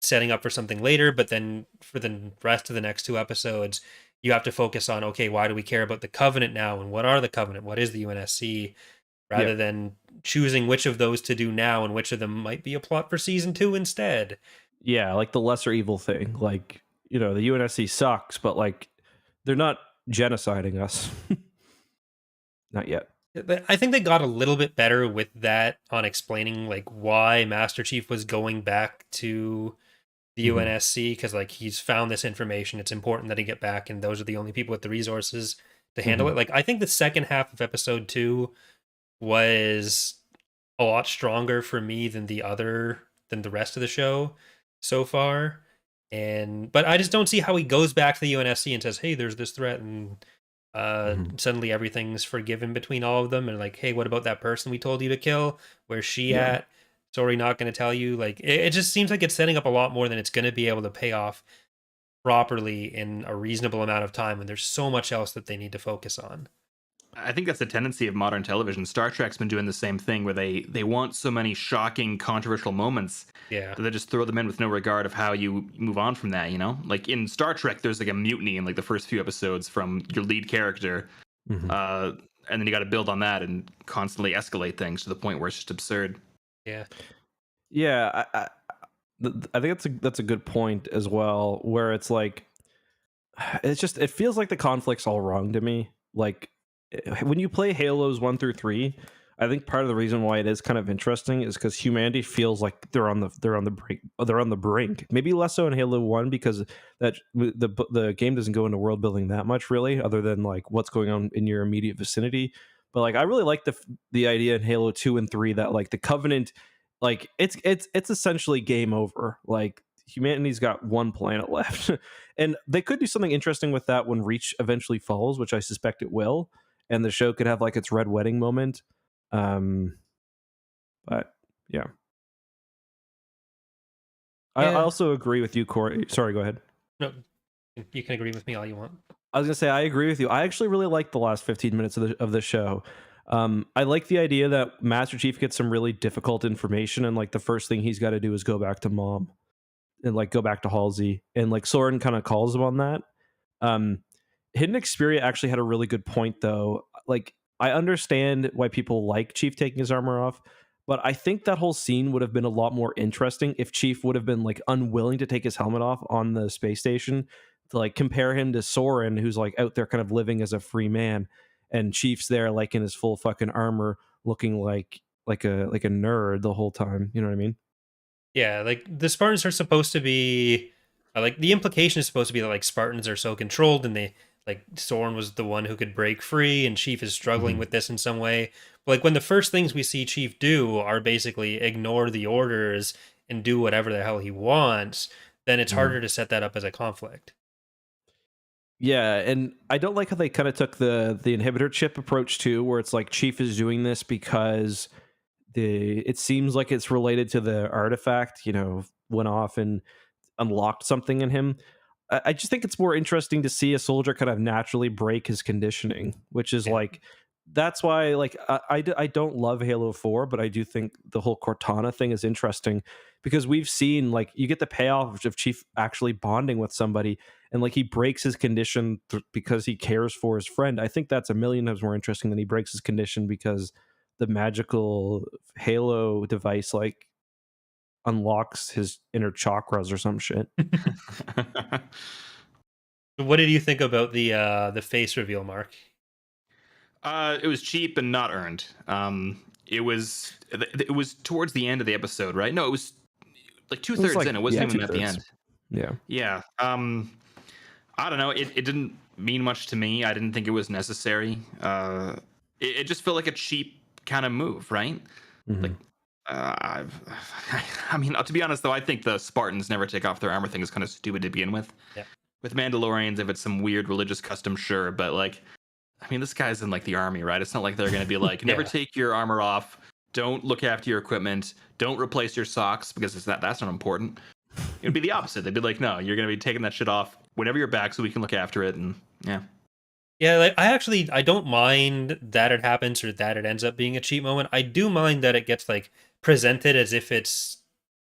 setting up for something later, but then for the rest of the next two episodes, you have to focus on, okay, why do we care about the Covenant now, and what are the Covenant? What is the UNSC? Yeah. Rather than choosing which of those to do now and which of them might be a plot for season 2 instead. Yeah, like the lesser evil thing. Like, you know, the UNSC sucks, but like they're not genociding us. Not yet. I think they got a little bit better with that on explaining like why Master Chief was going back to the Mhm. UNSC, because like he's found this information. It's important that he get back, and those are the only people with the resources to handle Mhm. it. Like I think the second half of episode 2 was a lot stronger for me than the rest of the show so far. And but I just don't see how he goes back to the UNSC and says, "Hey, there's this threat," and Mhm. suddenly everything's forgiven between all of them. And like, "Hey, what about that person we told you to kill? Where's she Yeah. at? Sorry, not going to tell you." Like, it just seems like it's setting up a lot more than it's going to be able to pay off properly in a reasonable amount of time when there's so much else that they need to focus on. I think that's a tendency of modern television. Star Trek's been doing the same thing where they want so many shocking, controversial moments Yeah. that they just throw them in with no regard of how you move on from that, you know? Like in Star Trek, there's like a mutiny in like the first few episodes from your lead character. Mhm. Uh, and then you got to build on that and constantly escalate things to the point where it's just absurd. Yeah. Yeah, I think that's a good point as well. Where it's like, it feels like the conflict's all wrong to me. Like when you play Halos 1 through 3, I think part of the reason why it is kind of interesting is because humanity feels like they're on the brink. They're on the brink. Maybe less so in Halo 1 because the game doesn't go into world building that much really, other than like what's going on in your immediate vicinity. But like I really like the idea in Halo 2 and 3 that like the Covenant, like it's essentially game over. Like humanity's got one planet left. And they could do something interesting with that when Reach eventually falls, which I suspect it will, and the show could have like its red wedding moment. Um, but yeah, I Yeah. also agree with you, Corey. Sorry, go ahead. No, you can agree with me all you want. I was gonna say I agree with you. I actually really like the last 15 minutes of the show. I like the idea that Master Chief gets some really difficult information, and like the first thing he's got to do is go back to Mom and like go back to Halsey, and like Soren kind of calls him on that. Um, Hidden Xperia actually had a really good point, though. Like, I understand why people like Chief taking his armor off, but I think that whole scene would have been a lot more interesting if Chief would have been like unwilling to take his helmet off on the space station to like compare him to Soren, who's like out there kind of living as a free man, and Chief's there like in his full fucking armor, looking like a nerd the whole time. You know what I mean? Yeah, like the Spartans are supposed to be like the implication is supposed to be that like Spartans are so controlled and they like Soren was the one who could break free and Chief is struggling Mm-hmm. with this in some way. But like when the first things we see Chief do are basically ignore the orders and do whatever the hell he wants, then it's Mm-hmm. harder to set that up as a conflict. Yeah, and I don't like how they kind of took the inhibitor chip approach too, where it's like Chief is doing this because it seems like it's related to the artifact, went off and unlocked something in him. I just think it's more interesting to see a soldier kind of naturally break his conditioning, which is Yeah. like that's why like I don't love Halo 4, but I do think the whole Cortana thing is interesting because we've seen like you get the payoff of Chief actually bonding with somebody and like he breaks his condition because he cares for his friend. I think that's a million times more interesting than he breaks his condition because the magical Halo device like unlocks his inner chakras or some shit. What did you think about the face reveal, Mark? It was cheap and not earned. It was towards the end of the episode, right? No, it was like It was 2/3 like in. It wasn't even at the 2/3. end. Yeah. Yeah. I don't know. It didn't mean much to me. I didn't think it was necessary. It just felt like a cheap kind of move, right? Like, Mhm. I've, I mean, to be honest though, I think the Spartans never take off their armor thing is kind of stupid to begin with. Yeah. With Mandalorians, if it's some weird religious custom, sure, but like, I mean, this guy's in like the army, right? It's not like they're going to be like, never Yeah. take your armor off, don't look after your equipment, don't replace your socks because that's not important. It would be the opposite. They'd be like, no, you're going to be taking that shit off whenever you're back so we can look after it. And yeah. Yeah, like I don't mind that it happens or that it ends up being a cheap moment. I do mind that it gets like presented as if it's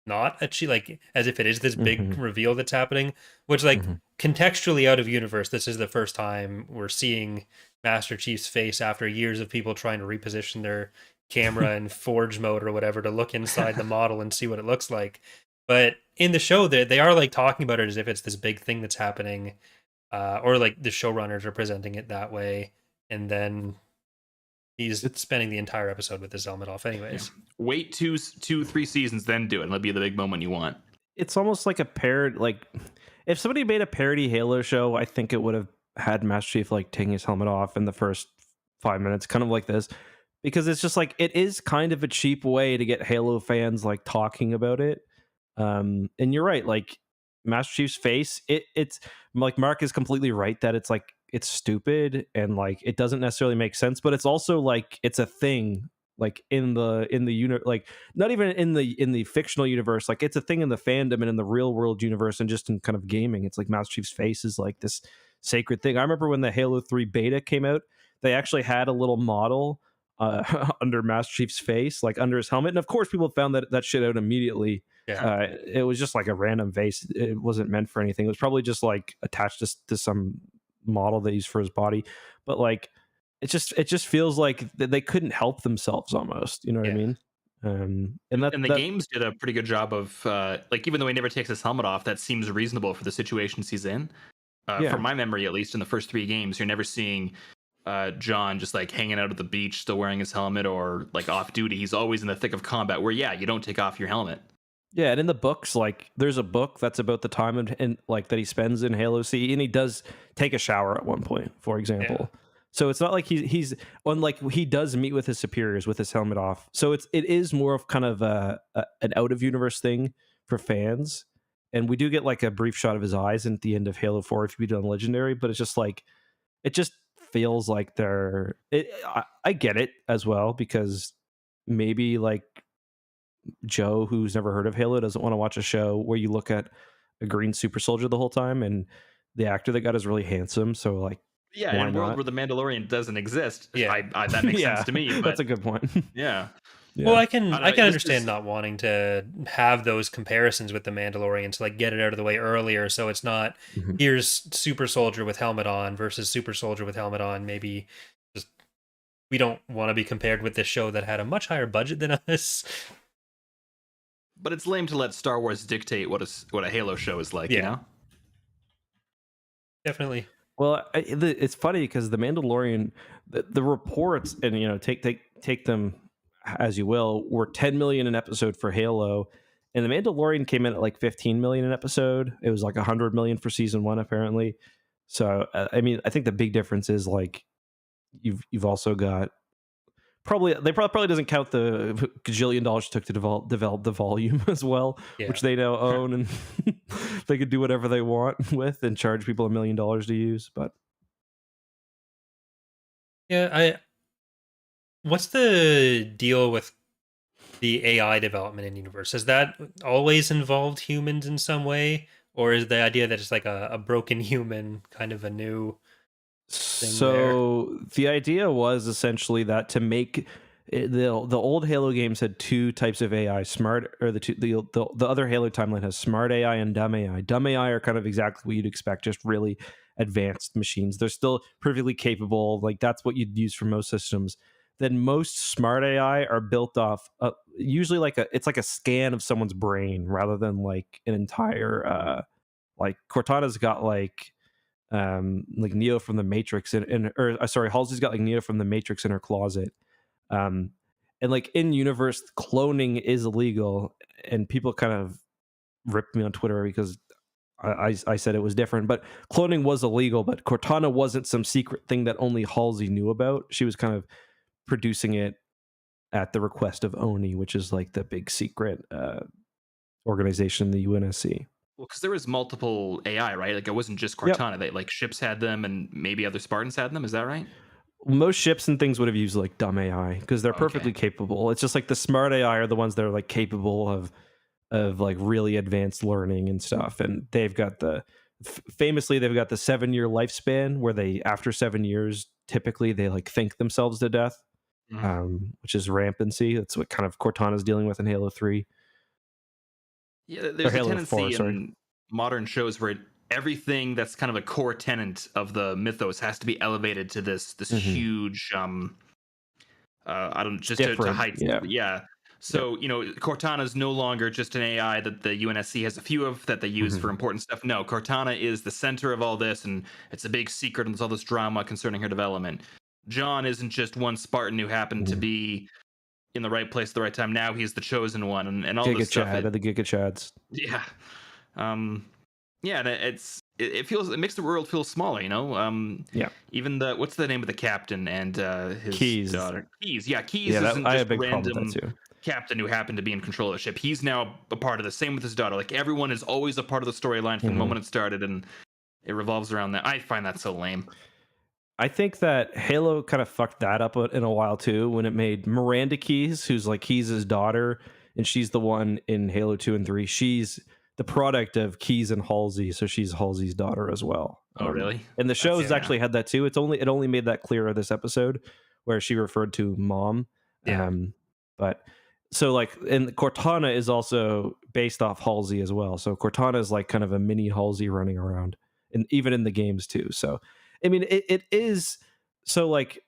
not a cheat, like as if it is this big reveal that's happening, which like contextually out of universe, this is the first time we're seeing Master Chief's face after years of people trying to reposition their camera in forge mode or whatever to look inside the model and see what it looks like. But in the show, they are like talking about it as if it's this big thing that's happening, or like the showrunners are presenting it that way, and then he's spending the entire episode with his helmet off anyways. Yeah. Wait 3 seasons, then do it, and it'll be the big moment you want. It's almost like a parody. Like if somebody made a parody Halo show, I think it would have had Master Chief like taking his helmet off in the first 5 minutes, kind of like this, because it's just like it is kind of a cheap way to get Halo fans like talking about it. And you're right, like Master Chief's face, it's like Marc is completely right that it's like it's stupid and like it doesn't necessarily make sense, but it's also like it's a thing like in the like not even in the fictional universe, like it's a thing in the fandom and in the real world universe and just in kind of gaming. It's like Master Chief's face is like this sacred thing. I remember when the Halo 3 beta came out, they actually had a little model under Master Chief's face, like under his helmet, and of course people found that shit out immediately. Yeah. It was just like a random vase. It wasn't meant for anything. It was probably just like attached to some model they used for his body. But like, it just feels like they couldn't help themselves almost. You know what I mean? And the games did a pretty good job of like, even though he never takes his helmet off, that seems reasonable for the situations he's in. From my memory, at least in the first 3 games, you're never seeing John just like hanging out at the beach still wearing his helmet or like off duty. He's always in the thick of combat where you don't take off your helmet. Yeah, and in the books, like there's a book that's about the time and like that he spends in Halo C, and he does take a shower at one point, for example. Yeah. So it's not like he's unlike he does meet with his superiors with his helmet off. So it is more of kind of an out of universe thing for fans. And we do get like a brief shot of his eyes at the end of Halo 4 if you beat it on Legendary, but it's just like it just feels like I get it as well, because maybe like Joe, who's never heard of Halo, doesn't want to watch a show where you look at a green super soldier the whole time, and the actor they got is really handsome. So like, in a world where the Mandalorian doesn't exist, that makes sense to me. But that's a good point. Yeah. Well, I can understand not wanting to have those comparisons with the Mandalorian to like get it out of the way earlier, so it's not here's super soldier with helmet on versus super soldier with helmet on. Maybe just we don't want to be compared with this show that had a much higher budget than us. But it's lame to let Star Wars dictate what a Halo show is like, you know? Definitely. Well, it's funny because the Mandalorian, the reports, and you know, take them as you will, were 10 million an episode for Halo, and the Mandalorian came in at like 15 million an episode. It was like 100 million for season 1 apparently. So I mean, I think the big difference is like you've also got probably doesn't count the gajillion dollars it took to develop the volume as well, which they now own, and they could do whatever they want with and charge people $1 million to use. But what's the deal with the AI development in universe? Has that always involved humans in some way, or is the idea that it's like a broken human kind of a new thing? So the idea was essentially that to make the old Halo games had 2 types of AI: smart, or the other Halo timeline has smart AI and dumb AI. Dumb AI are kind of exactly what you'd expect, just really advanced machines. They're still perfectly capable, like that's what you'd use for most systems. Then most smart AI are built off usually it's like a scan of someone's brain rather than like an entire like Cortana's got like Neo from the Matrix Halsey's got like Neo from the Matrix in her closet. And like in universe, cloning is illegal, and people kind of ripped me on Twitter because I said it was different, but cloning was illegal, but Cortana wasn't some secret thing that only Halsey knew about. She was kind of producing it at the request of ONI, which is like the big secret organization, the UNSC. Well, because there was multiple AI, right? Like it wasn't just Cortana. They like ships had them, and maybe other Spartans had them. Is that right? Most ships and things would have used like dumb AI because they're perfectly capable. It's just like the smart AI are the ones that are like capable of like really advanced learning and stuff, and they've got the famously, they've got the 7-year lifespan where they, after 7 years, typically they like think themselves to death, which is rampancy. That's what kind of Cortana's dealing with in Halo 3. Yeah, there's a Halo tendency 4, in modern shows where everything that's kind of a core tenet of the mythos has to be elevated to this huge I don't just to heights. Yeah. So, Cortana's no longer just an AI that the UNSC has a few of that they use for important stuff. No, Cortana is the center of all this, and it's a big secret, and there's all this drama concerning her development. John isn't just one Spartan who happened to be in the right place at the right time. Now he's the chosen one, and all this stuff. The Giga Chads. Yeah. Yeah, and it makes the world feel smaller, Yeah. Even what's the name of the captain and his Keys. daughter? Keys. Yeah, Keys isn't I just have a big random problem with that too. captain who happened to be in control of the ship. He's now a part of the same with his daughter. Like, everyone is always a part of the storyline from the moment it started, and it revolves around that. I find that so lame. I think that Halo kind of fucked that up in a while too, when it made Miranda Keyes, who's like Keyes' daughter, and she's the one in Halo 2 and 3. She's the product of Keyes and Halsey, so she's Halsey's daughter as well. Oh, really? And the show's actually had that too. It only made that clearer this episode, where she referred to mom. Yeah. But so like, and Cortana is also based off Halsey as well. So Cortana is like kind of a mini Halsey running around, and even in the games too. So I mean, it is, so like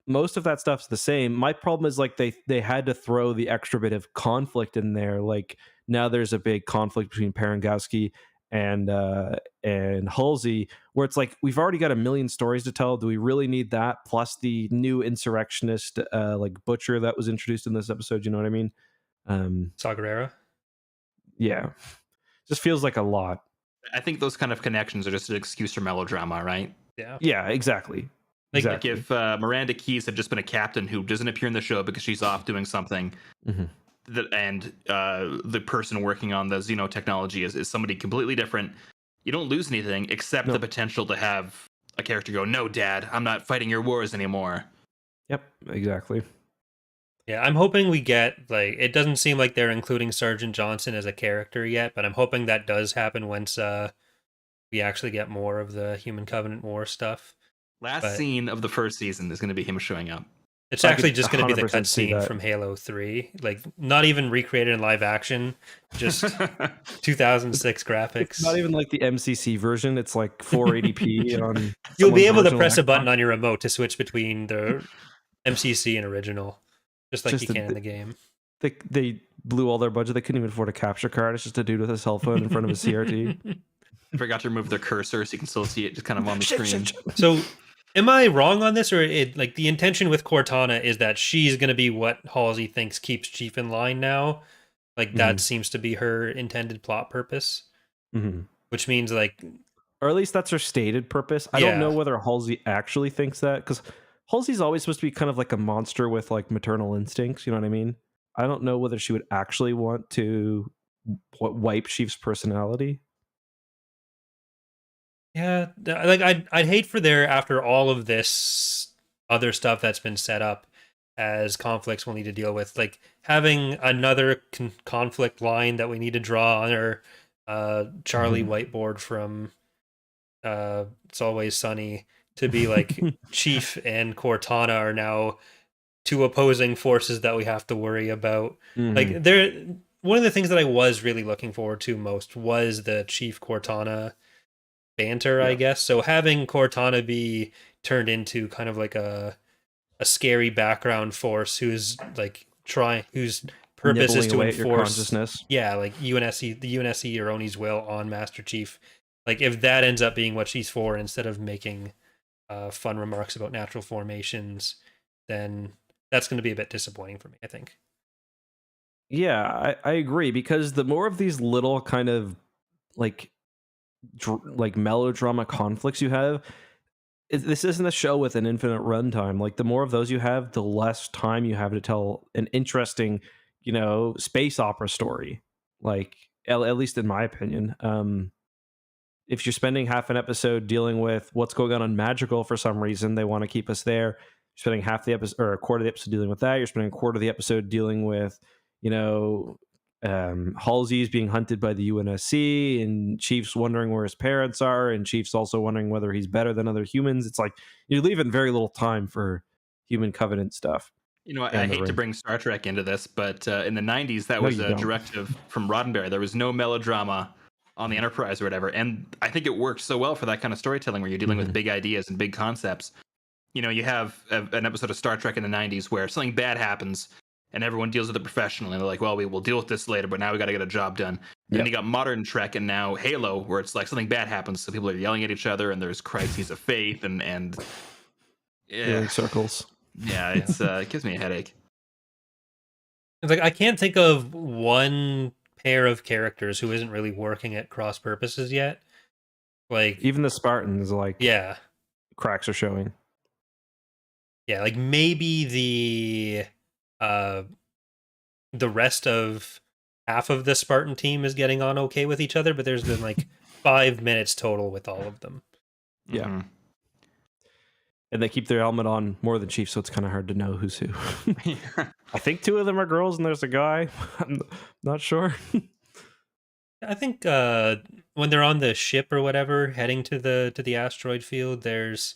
most of that stuff's the same. My problem is like they had to throw the extra bit of conflict in there. Like, now there's a big conflict between Parangowski and Halsey, where it's like, we've already got a million stories to tell. Do we really need that? Plus the new insurrectionist like butcher that was introduced in this episode. You know what I mean? Saw Gerrera. Yeah, just feels like a lot. I think those kind of connections are just an excuse for melodrama, right? Yeah, exactly. Like if Miranda Keyes had just been a captain who doesn't appear in the show because she's off doing something, and the person working on the xenotechnology is somebody completely different, you don't lose anything except the potential to have a character go, "No, Dad, I'm not fighting your wars anymore." Yep, exactly. Yeah, I'm hoping we get, like, it doesn't seem like they're including Sergeant Johnson as a character yet, but I'm hoping that does happen once we actually get more of the Human Covenant War stuff. Last scene of the first season is going to be him showing up. It's actually just going to be the cutscene from Halo 3. Like, not even recreated in live action, just 2006 graphics. It's not even like the MCC version. It's like 480p on. You'll be able to press a button on your remote to switch between the MCC and original, just like you can in the game. They blew all their budget. They couldn't even afford a capture card. It's just a dude with a cell phone in front of a CRT. I forgot to remove their cursor so you can still see it just kind of on the screen. So, am I wrong on this, or like the intention with Cortana is that she's going to be what Halsey thinks keeps Chief in line now? Like, that seems to be her intended plot purpose, which means like, or at least that's her stated purpose. I don't know whether Halsey actually thinks that, because Halsey's always supposed to be kind of like a monster with like maternal instincts. You know what I mean? I don't know whether she would actually want to wipe Chief's personality. Yeah, like I'd hate for there, after all of this other stuff that's been set up as conflicts we'll need to deal with, like having another conflict line that we need to draw on our Charlie whiteboard from It's Always Sunny to be like Chief and Cortana are now two opposing forces that we have to worry about. Like, one of the things that I was really looking forward to most was the Chief Cortana banter, I guess. So having Cortana be turned into kind of like a scary background force who's like whose purpose is to enforce like the UNSC Ironi's will on Master Chief. Like, if that ends up being what she's for, instead of making fun remarks about natural formations, then that's going to be a bit disappointing for me, I think. Yeah, I agree, because the more of these little kind of like melodrama conflicts you have, this isn't a show with an infinite runtime. Like, the more of those you have, the less time you have to tell an interesting, space opera story. Like, at least in my opinion, if you're spending half an episode dealing with what's going on Magical for some reason, they want to keep us there. You're spending half the episode or a quarter of the episode dealing with that. You're spending a quarter of the episode dealing with, Halsey's being hunted by the UNSC, and Chief's wondering where his parents are, and Chief's also wondering whether he's better than other humans. It's like you're leaving very little time for human covenant stuff. You know, I hate to bring Star Trek into this, but in the 90s, that was a directive from Roddenberry. There was no melodrama on the Enterprise or whatever. And I think it worked so well for that kind of storytelling where you're dealing with big ideas and big concepts. You know, you have an episode of Star Trek in the 90s where something bad happens and everyone deals with it professionally. And they're like, well, we will deal with this later, but now we got to get a job done. And then you got modern Trek and now Halo, where it's like something bad happens. So people are yelling at each other and there's crises of faith and yeah. Circles. Yeah, it's it gives me a headache. It's like I can't think of one pair of characters who isn't really working at cross purposes yet. Like even the Spartans, like cracks are showing. Yeah, like maybe the rest of half of the Spartan team is getting on okay with each other, but there's been like 5 minutes total with all of them. Yeah. Mm-hmm. And they keep their helmet on more than Chief, so it's kind of hard to know who's who. I think 2 of them are girls and there's a guy. I'm not sure. I think when they're on the ship or whatever, heading to the asteroid field, there's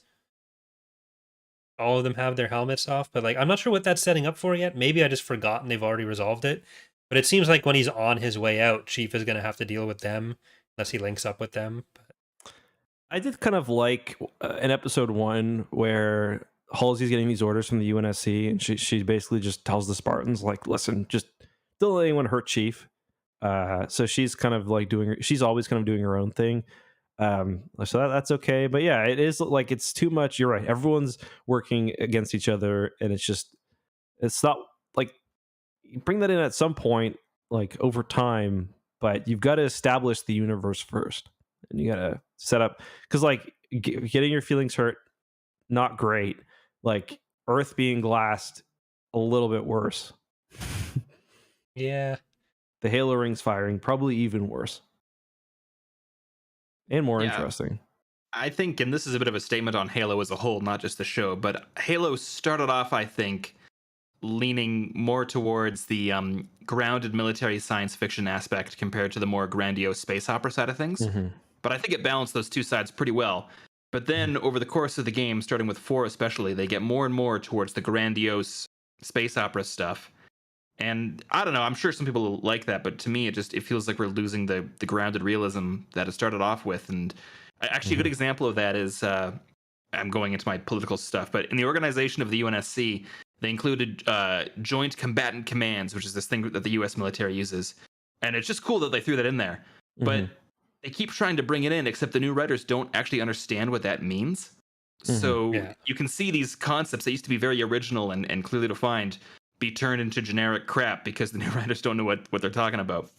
all of them have their helmets off, but like I'm not sure what that's setting up for yet. Maybe I just forgotten they've already resolved it. But it seems like when he's on his way out, Chief is going to have to deal with them unless he links up with them. I did kind of like in episode 1 where Halsey's getting these orders from the UNSC, and she basically just tells the Spartans, like, listen, just don't let anyone hurt Chief. So she's kind of like she's always kind of doing her own thing. So that's okay. But yeah, it is like it's too much. You're right. Everyone's working against each other, and it's not like you bring that in at some point, like over time, but you've got to establish the universe first. And you gotta set up, because like getting your feelings hurt, not great. Like Earth being glassed, a little bit worse. Yeah. The Halo rings firing, probably even worse. And more interesting. I think, and this is a bit of a statement on Halo as a whole, not just the show, but Halo started off, I think, leaning more towards the grounded military science fiction aspect compared to the more grandiose space opera side of things. Mm-hmm. But I think it balanced those two sides pretty well. But then over the course of the game, starting with 4 especially, they get more and more towards the grandiose space opera stuff. And I don't know, I'm sure some people like that, but to me, it feels like we're losing the grounded realism that it started off with. And actually, a good example of that is, I'm going into my political stuff, but in the organization of the UNSC, they included Joint Combatant Commands, which is this thing that the US military uses. And it's just cool that they threw that in there. But they keep trying to bring it in, except the new writers don't actually understand what that means. So you can see these concepts that used to be very original and clearly defined be turned into generic crap because the new writers don't know what they're talking about.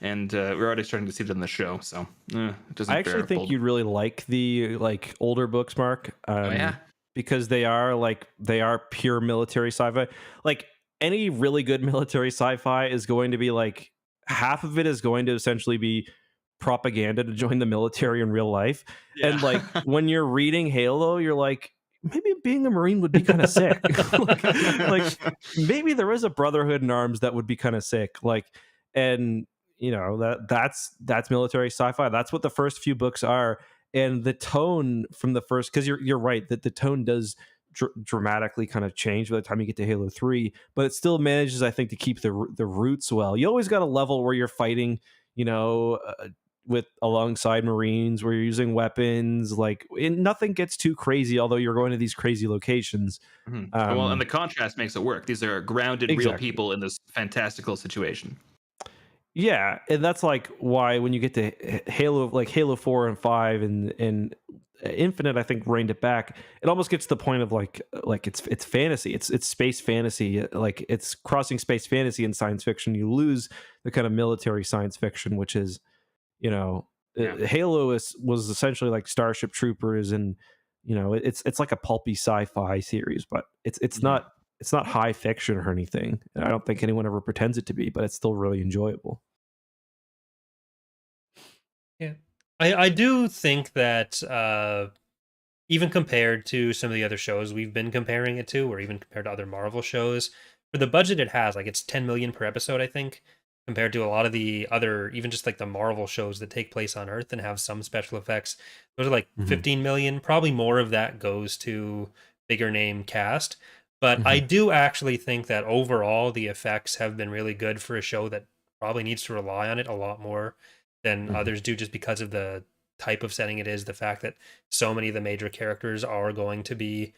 And we're already starting to see it in the show. So it doesn't. I actually think you'd really like the older books, Mark. Because they are pure military sci-fi. Like any really good military sci-fi is going to be like half of it is going to essentially be propaganda to join the military in real life. And like when you're reading Halo, you're like, maybe being a Marine would be kind of sick. like maybe there is a brotherhood in arms that would be kind of sick. Like, and you know, that's military sci-fi. That's what the first few books are. And the tone from the first, because you're right that the tone does dramatically kind of change by the time you get to Halo 3, but it still manages, I think, to keep the roots well. You always got a level where you're fighting, with alongside Marines, where you're using weapons, nothing gets too crazy, although you're going to these crazy locations. And the contrast makes it work. These are grounded, real people in this fantastical situation. Yeah, and that's like why when you get to Halo, like Halo 4 and 5 and Infinite, I think reined it back. It almost gets to the point of like it's fantasy. It's space fantasy. Like it's crossing space fantasy and science fiction. You lose the kind of military science fiction, which is, Halo was essentially like Starship Troopers, and it's like a pulpy sci-fi series, but it's not high fiction or anything. And I don't think anyone ever pretends it to be, but it's still really enjoyable. Yeah, I do think that even compared to some of the other shows we've been comparing it to, or even compared to other Marvel shows, for the budget it has, like it's $10 million per episode, I think. compared to a lot of the other, even just like the Marvel shows that take place on Earth and have some special effects. Those are like 15 million. Probably more of that goes to bigger name cast. But I do actually think that overall the effects have been really good for a show that probably needs to rely on it a lot more than others do, just because of the type of setting it is, the fact that so many of the major characters are going to be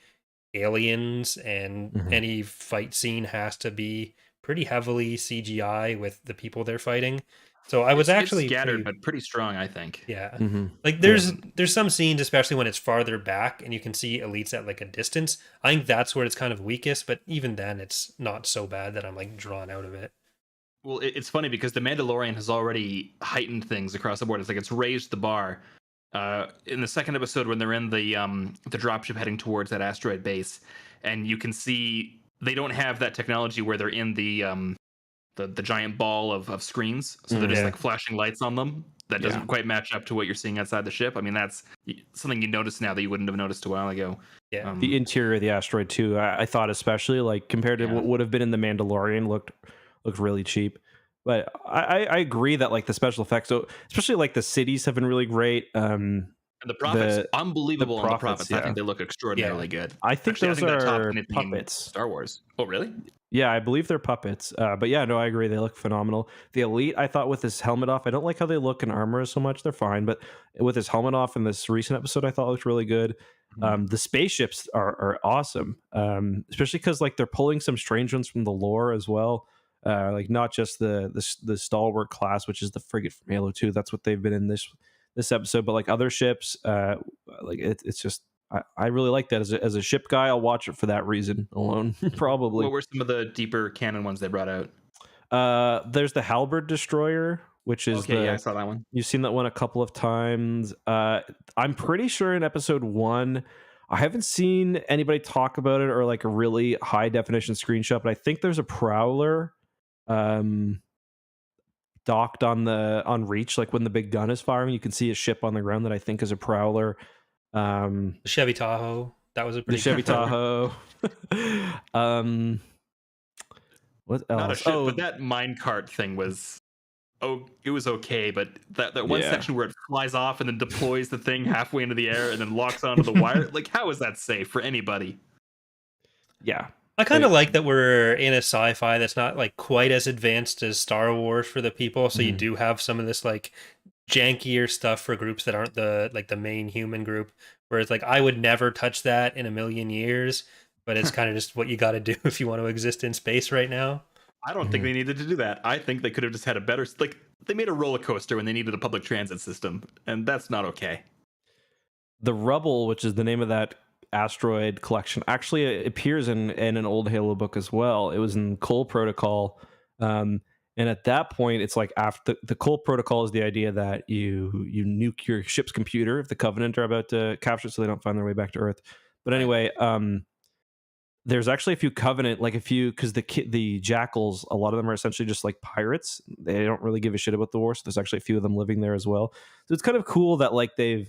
aliens, and any fight scene has to be pretty heavily CGI with the people they're fighting. So I was It's actually scattered, but pretty strong, I think. yeah. Like there's some scenes, especially when it's farther back and you can see elites at like a distance. I think that's where it's kind of weakest, but even then it's not so bad that I'm like drawn out of it. Well, it's funny because the Mandalorian has already heightened things across the board. It's like it's raised the bar. In the second episode, when they're in the dropship heading towards that asteroid base, and you can see they don't have that technology where they're in the giant ball of screens, so they're just like flashing lights on them. That doesn't quite match up to what you're seeing outside the ship. I mean, that's something you notice now that you wouldn't have noticed a while ago. Yeah, the interior of the asteroid too. I thought, especially like compared to what would have been in the Mandalorian, looked really cheap. But I agree that like the special effects, so especially like the cities have been really great. And the Prophets, unbelievable on the Prophets. Yeah. I think they look extraordinarily good. I think Actually, those I think they're top are anything in puppets. Star Wars. Oh, really? Yeah, I believe they're puppets. But yeah, no, I agree. They look phenomenal. The Elite, I thought with his helmet off, I don't like how they look in armor so much. They're fine. But with his helmet off in this recent episode, I thought looked really good. The spaceships are awesome, especially because like they're pulling some strange ones from the lore as well. Like not just the stalwart class, which is the frigate from Halo 2. That's what they've been in this episode. But like other ships, like it's just I really like that as a ship guy. I'll watch it for that reason alone. Probably. What were some of the deeper canon ones they brought out? There's the Halberd Destroyer, which is I saw that one. You've seen that one a couple of times. I'm pretty sure in episode 1, I haven't seen anybody talk about it or like a really high definition screenshot, but I think there's a Prowler docked on Reach, like when the big gun is firing, you can see a ship on the ground that I think is a Prowler. The Chevy Tahoe, that was a pretty the Chevy Tahoe. What else? Not a ship, but that minecart thing was it was okay, but that one section where it flies off and then deploys the thing halfway into the air and then locks onto the wire, like how is that safe for anybody? Yeah. I kind of like that we're in a sci-fi that's not like quite as advanced as Star Wars for the people, so you do have some of this like jankier stuff for groups that aren't the main human group, where it's like I would never touch that in a million years, but it's kind of just what you got to do if you want to exist in space right now. I don't think they needed to do that. I think they could have just had a better, like they made a roller coaster when they needed a public transit system, and that's not okay. The Rubble, which is the name of that asteroid collection, actually appears in an old Halo book as well. It was in Cole Protocol, and at that point, it's like after the Cole Protocol is the idea that you nuke your ship's computer if the Covenant are about to capture it, so they don't find their way back to Earth. But anyway, there's actually a few Covenant, like a few, because the Jackals, a lot of them are essentially just like pirates. They don't really give a shit about the war, so there's actually a few of them living there as well. So it's kind of cool that like they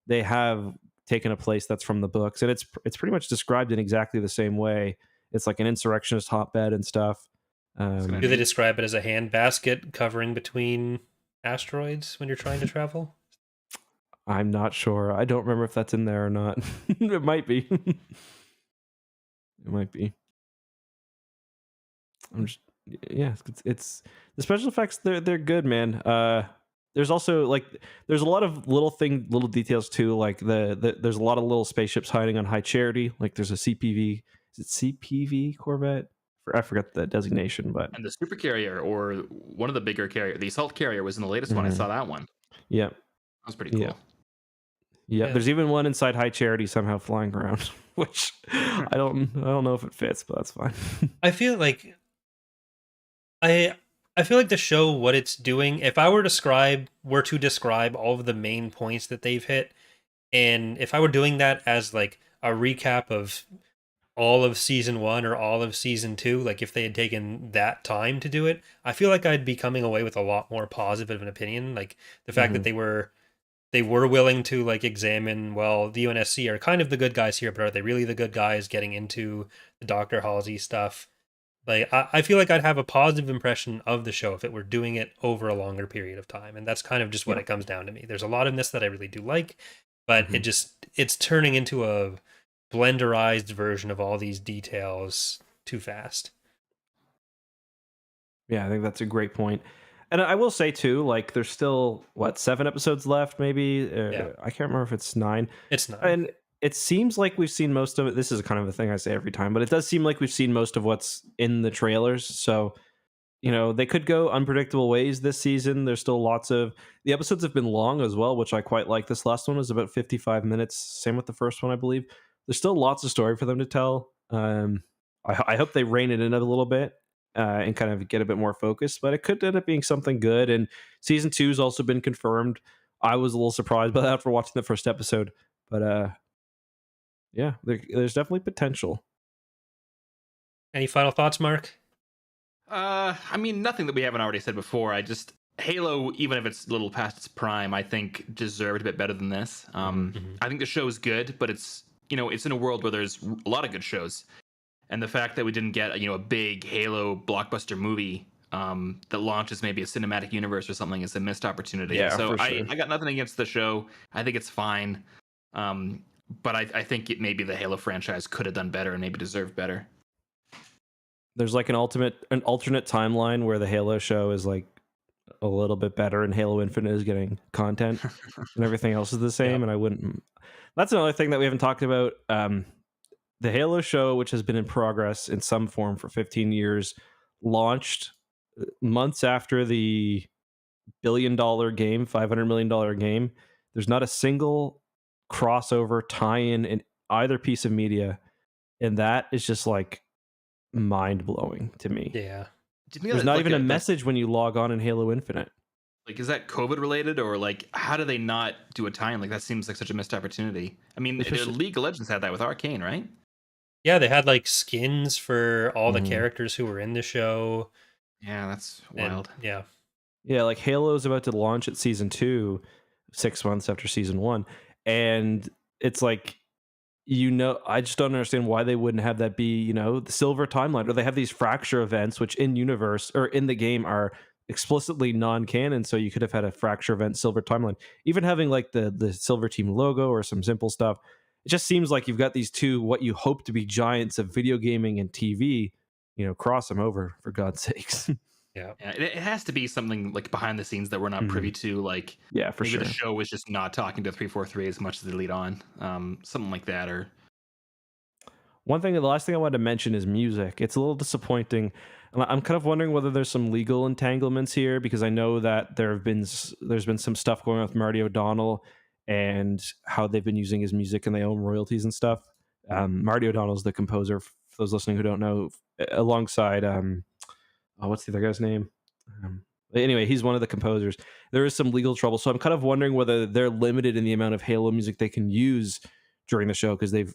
have taken a place that's from the books, and it's pretty much described in exactly the same way. It's like an insurrectionist hotbed and stuff. Do they describe it as a handbasket covering between asteroids when you're trying to travel? I'm not sure. I don't remember if that's in there or not. It might be. It might be. It's the special effects. They're good, man. There's also like there's a lot of little details too. Like there's a lot of little spaceships hiding on High Charity. Like there's a CPV. Is it CPV Corvette? I forgot the designation, but and the super carrier or one of the bigger carrier, the assault carrier was in the latest one. I saw that one. Yeah, that was pretty cool. Yeah, there's even one inside High Charity somehow flying around, which I don't know if it fits, but that's fine. I feel like the show, what it's doing, if I were to describe all of the main points that they've hit, and if I were doing that as like a recap of all of season 1 or all of season 2, like if they had taken that time to do it, I feel like I'd be coming away with a lot more positive of an opinion. Like the fact that they were willing to like examine, well, the UNSC are kind of the good guys here, but are they really the good guys, getting into the Dr. Halsey stuff? Like I feel like I'd have a positive impression of the show if it were doing it over a longer period of time, and that's kind of just what Yeah. it comes down to me. There's a lot in this that I really do like, but Mhm. it's turning into a blenderized version of all these details too fast. Yeah, I think that's a great point. And I will say too, like there's still 7 episodes left, maybe. Yeah. I can't remember if it's 9. It's not. And it seems like we've seen most of it. This is kind of a thing I say every time, but it does seem like we've seen most of what's in the trailers. So, they could go unpredictable ways this season. There's still lots of the episodes have been long as well, which I quite like. This last one was about 55 minutes. Same with the first one, I believe. There's still lots of story for them to tell. I hope they rein it in a little bit and kind of get a bit more focused, but it could end up being something good. And season 2 has also been confirmed. I was a little surprised by that after watching the first episode, but yeah, there's definitely potential. Any final thoughts, Mark? I mean, nothing that we haven't already said before. Halo, even if it's a little past its prime, I think deserved a bit better than this. I think the show is good, but it's in a world where there's a lot of good shows, and the fact that we didn't get a big Halo blockbuster movie that launches maybe a cinematic universe or something is a missed opportunity. Yeah, so for sure. I got nothing against the show. I think it's fine, but I think maybe the Halo franchise could have done better and maybe deserved better. There's like an alternate timeline where the Halo show is like a little bit better and Halo Infinite is getting content and everything else is the same. Yep. And that's another thing that we haven't talked about. The Halo show, which has been in progress in some form for 15 years, launched months after the $1 billion game, $500 million game. There's not a single crossover tie-in in either piece of media. And that is just like mind-blowing to me. Yeah. There's not even a message when you log on in Halo Infinite. Like, is that COVID related, or like, how do they not do a tie-in? Like, that seems like such a missed opportunity. I mean, League of Legends had that with Arcane, right? Yeah, they had like skins for all the characters who were in the show. Yeah, that's wild. And, yeah, like Halo's about to launch at season 2, 6 months after season 1, and it's like, I just don't understand why they wouldn't have that be, the silver timeline, or they have these fracture events, which in universe or in the game are explicitly non-canon. So you could have had a fracture event, silver timeline, even having like the silver team logo or some simple stuff. It just seems like you've got these two, what you hope to be giants of video gaming and TV, cross them over for God's sakes. Yeah. It has to be something like behind the scenes that we're not privy to. Like, yeah, for maybe sure. the show was just not talking to 343 as much as they lead on. Something like that. Or the last thing I wanted to mention is music. It's a little disappointing. I'm kind of wondering whether there's some legal entanglements here, because I know that there's been some stuff going on with Marty O'Donnell and how they've been using his music and they own royalties and stuff. Marty O'Donnell's the composer, for those listening who don't know, alongside what's the other guy's name? Anyway, he's one of the composers. There is some legal trouble, so I'm kind of wondering whether they're limited in the amount of Halo music they can use during the show, because the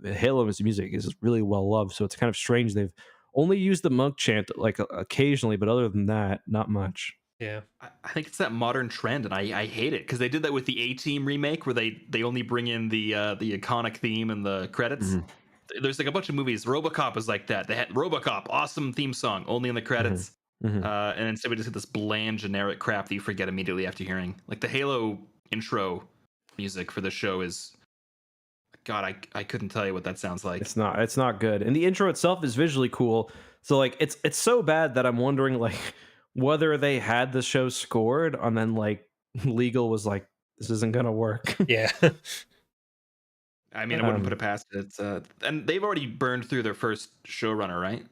Halo music is really well loved. So it's kind of strange they've only used the monk chant like occasionally, but other than that, not much. Yeah, I think it's that modern trend, and I hate it, because they did that with the A-Team remake, where they only bring in the iconic theme and the credits. There's like a bunch of movies. RoboCop was like that. They had RoboCop, awesome theme song, only in the credits. And instead we just get this bland, generic crap that you forget immediately after hearing. Like the Halo intro music for the show is, God, I couldn't tell you what that sounds like. It's not good. And the intro itself is visually cool. So like it's so bad that I'm wondering like whether they had the show scored and then like legal was like, this isn't gonna work. Yeah. I mean, I wouldn't put it past it. And they've already burned through their first showrunner, right?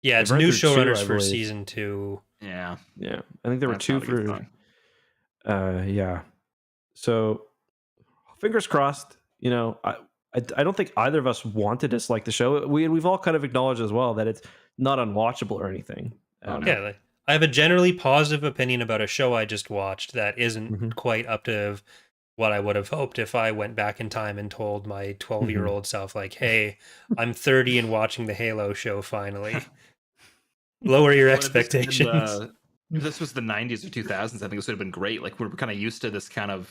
Yeah, it's new showrunners for season 2. Yeah. Yeah. I think there were 2 for yeah. So fingers crossed, I don't think either of us want to dislike the show. We've all kind of acknowledged as well that it's not unwatchable or anything. Yeah, like, I have a generally positive opinion about a show I just watched that isn't quite up to what I would have hoped if I went back in time and told my 12-year-old self, like, hey, I'm 30 and watching the Halo show finally. Lower your expectations. If this was the 90s or 2000s, I think this would have been great. Like, we're kind of used to this kind of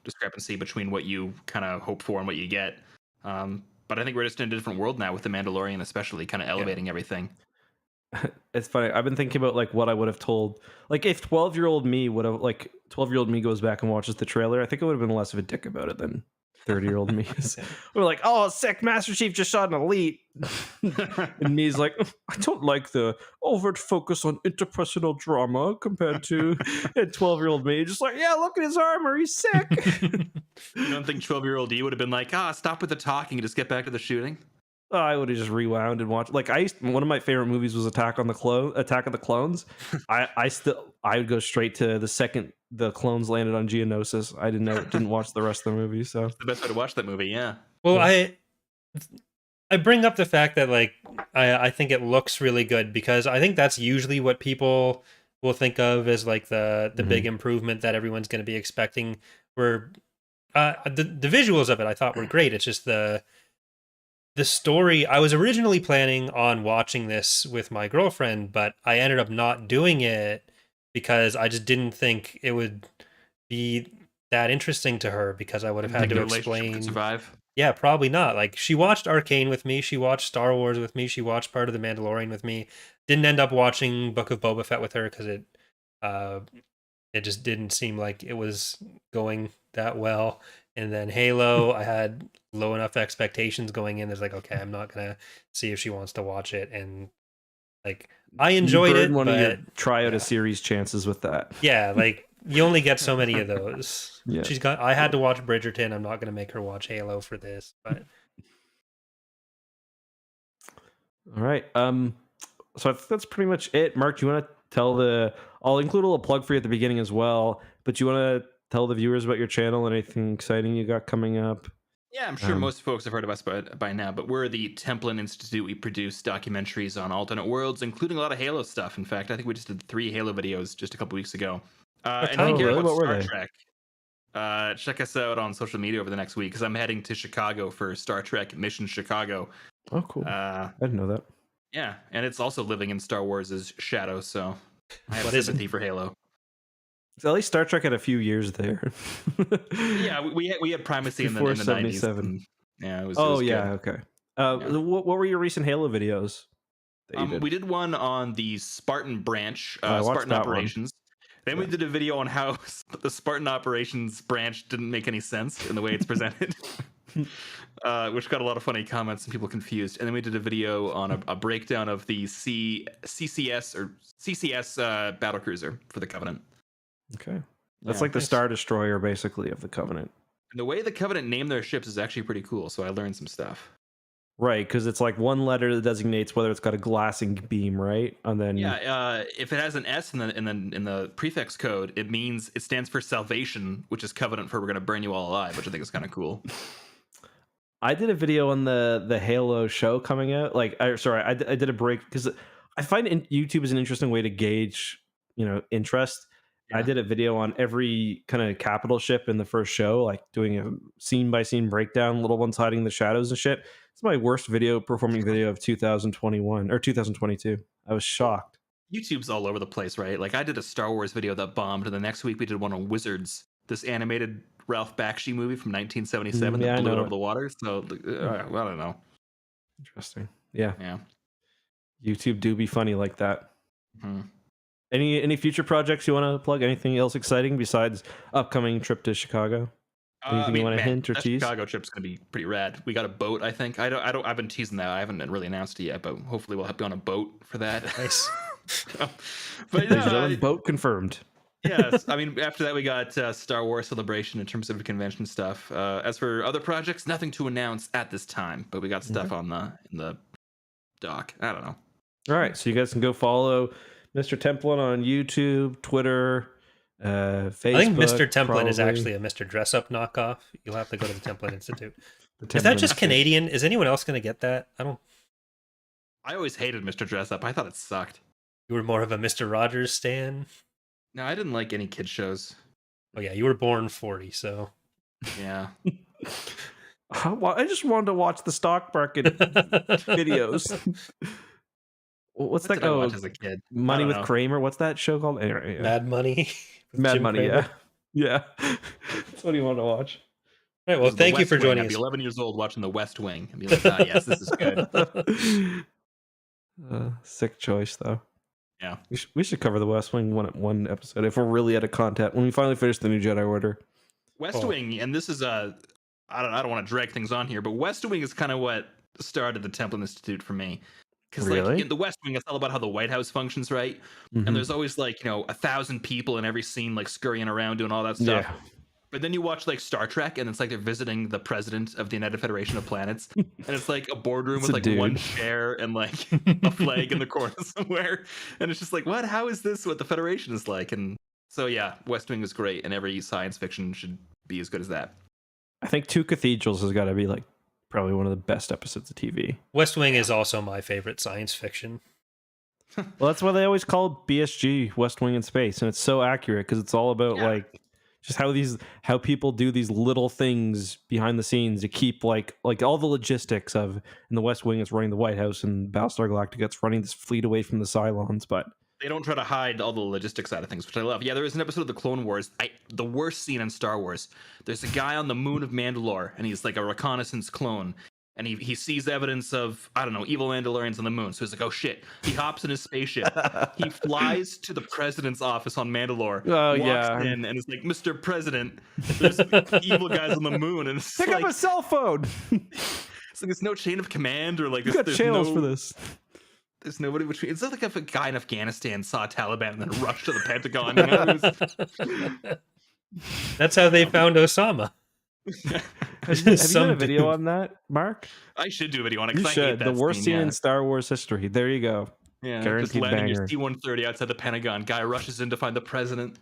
discrepancy between what you kind of hope for and what you get. But But I think we're just in a different world now with the Mandalorian, especially kind of elevating everything. It's funny. I've been thinking about like what I would have told. Like if 12-year-old me would have 12-year-old me goes back and watches the trailer, I think I would have been less of a dick about it than 30-year-old me is. We're like, oh, sick, Master Chief just shot an elite. And me's like, I don't like the overt focus on interpersonal drama compared to 12-year-old me. Just like, yeah, look at his armor, he's sick. You don't think 12-year-old E would have been like, stop with the talking and just get back to the shooting? I would have just rewound and watched. Like one of my favorite movies was Attack of the Clones. I would go straight to the second the clones landed on Geonosis. I didn't watch the rest of the movie. So it's the best way to watch that movie. Yeah. Well, I bring up the fact that like I think it looks really good because I think that's usually what people will think of as like the big improvement that everyone's going to be expecting. Where the visuals of it I thought were great. It's just the story. I was originally planning on watching this with my girlfriend, but I ended up not doing it because I just didn't think it would be that interesting to her because I would have had to explain. Could survive. Yeah, probably not. Like she watched Arcane with me, she watched Star Wars with me, she watched part of the Mandalorian with me. Didn't end up watching Book of Boba Fett with her because it just didn't seem like it was going that well. And then Halo, I had low enough expectations going in. It's like, okay, I'm not gonna see if she wants to watch it. And like, I enjoyed it. One of your try out a series chances with that. Yeah, like you only get so many of those. Yeah. I had to watch Bridgerton. I'm not gonna make her watch Halo for this. But all right. So I think that's pretty much it. Marc, do you want to tell I'll include a little plug for you at the beginning as well, but you want to tell the viewers about your channel and anything exciting you got coming up? Yeah, I'm sure most folks have heard of us by now, but we're the Templin Institute. We produce documentaries on alternate worlds, including a lot of Halo stuff. In fact, I think we just did 3 Halo videos just a couple weeks ago. And if you care about Star Trek, check us out on social media over the next week because I'm heading to Chicago for Star Trek Mission Chicago. Oh, cool. I didn't know that. Yeah, and it's also living in Star Wars' shadow, so I have sympathy for Halo. So at least Star Trek had a few years there. Yeah, we had primacy in the 90s. And, yeah, it was. Oh, it was yeah, good. Okay. What were your recent Halo videos? We did one on the Spartan branch, Spartan operations. Then we did a video on how the Spartan operations branch didn't make any sense in the way it's presented. Which got a lot of funny comments and people confused. And then we did a video on a breakdown of the CCS battlecruiser for the Covenant. Okay. That's like the Star Destroyer, basically, of the Covenant. And the way the Covenant named their ships is actually pretty cool, so I learned some stuff. Right, because it's like one letter that designates whether it's got a glassing beam, right? And then if it has an S in the prefix code, it stands for salvation, which is Covenant for we're going to burn you all alive, which I think is kind of cool. I did a video on the Halo show coming out. I did a break because I find YouTube is an interesting way to gauge, interest. Yeah. I did a video on every kind of capital ship in the first show, like doing a scene by scene breakdown, little ones hiding in the shadows and shit. It's my worst performing video of 2021 or 2022. I was shocked. YouTube's all over the place, right? Like I did a Star Wars video that bombed, and the next week we did one on Wizards, this animated Ralph Bakshi movie from 1977 that blew it over the water. So, I don't know. Interesting. Yeah. Yeah. YouTube do be funny like that. Mm-hmm. Any future projects you want to plug? Anything else exciting besides upcoming trip to Chicago? Anything you want to hint or tease? Chicago trip's gonna be pretty rad. We got a boat, I think. I've been teasing that. I haven't really announced it yet, but hopefully we'll be on a boat for that. Nice. But boat confirmed. Yes, I mean after that we got Star Wars Celebration in terms of convention stuff. As for other projects, nothing to announce at this time, but we got stuff in the doc. I don't know. All right, so you guys can go follow Mr. Templin on YouTube, Twitter, Facebook. I think Mr. Templin is actually a Mr. Dress Up knockoff. You'll have to go to the Templin Institute. Is that just Canadian? Is anyone else going to get that? I always hated Mr. Dress Up. I thought it sucked. You were more of a Mr. Rogers stan? No, I didn't like any kid shows. Oh yeah, you were born 40, so yeah. I just wanted to watch the stock market videos. What's that called? As a kid? Money with Kramer. What's that show called? Anyway, Mad Money. Mad Money. Kramer. Yeah. That's what you want to watch. All right. Well, thank you for joining I'd us. be 11 years old watching The West Wing and be like, ah, yes, this is good. Sick choice, though. Yeah. We should cover the West Wing one episode if we're really out of content when we finally finish the new Jedi Order. West Wing, and this is I don't want to drag things on here, but West Wing is kind of what started the Templin Institute for me. Because like in the West Wing, it's all about how the White House functions, right? Mm-hmm. And there's always like 1,000 people in every scene, like scurrying around doing all that stuff. Yeah. But then you watch like Star Trek, and it's like they're visiting the president of the United Federation of Planets, and it's like a boardroom with like one chair and like a flag in the corner somewhere, and it's just like, what? How is this what the Federation is like? And so yeah, West Wing is great, and every science fiction should be as good as that. I think Two Cathedrals has got to be like probably one of the best episodes of TV. West Wing is also my favorite science fiction. Well, that's why they always call BSG West Wing in Space, and it's so accurate because it's all about like just how people do these little things behind the scenes to keep like all the logistics of in the West Wing it's running the White House and Battlestar Galactica it's running this fleet away from the Cylons, but they don't try to hide all the logistics side of things, which I love. Yeah, there was an episode of the Clone Wars, the worst scene in Star Wars. There's a guy on the moon of Mandalore, and he's like a reconnaissance clone. And he sees evidence of, I don't know, evil Mandalorians on the moon. So he's like, oh shit. He hops in his spaceship. He flies to the president's office on Mandalore. Walks in and is like, Mr. President, there's evil guys on the moon. And it's pick up a cell phone. It's like there's no chain of command or like you got channels for this. There's nobody between. It's not like if a guy in Afghanistan saw Taliban and then rushed to the Pentagon. You know? That's how they found Osama. Have you done a video on that, Mark? I should do a video on it. You should. The worst scene in Star Wars history. There you go. Yeah, just landing your C-130 outside the Pentagon. Guy rushes in to find the president.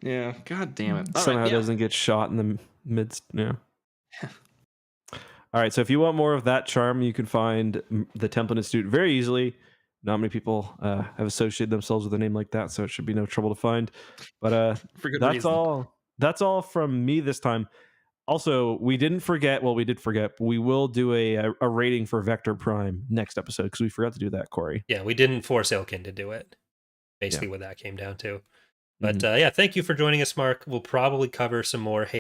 Yeah, god damn it. Somehow doesn't get shot in the midst. Yeah. All right, so if you want more of that charm, you can find the Templin Institute very easily. Not many people have associated themselves with a name like that, so it should be no trouble to find. But that's all. That's all from me this time. Also, we didn't forget. Well, we did forget. But we will do a rating for Vector Prime next episode because we forgot to do that, Corey. Yeah, we didn't force Ilkin to do it. Basically, what that came down to. But yeah, thank you for joining us, Mark. We'll probably cover some more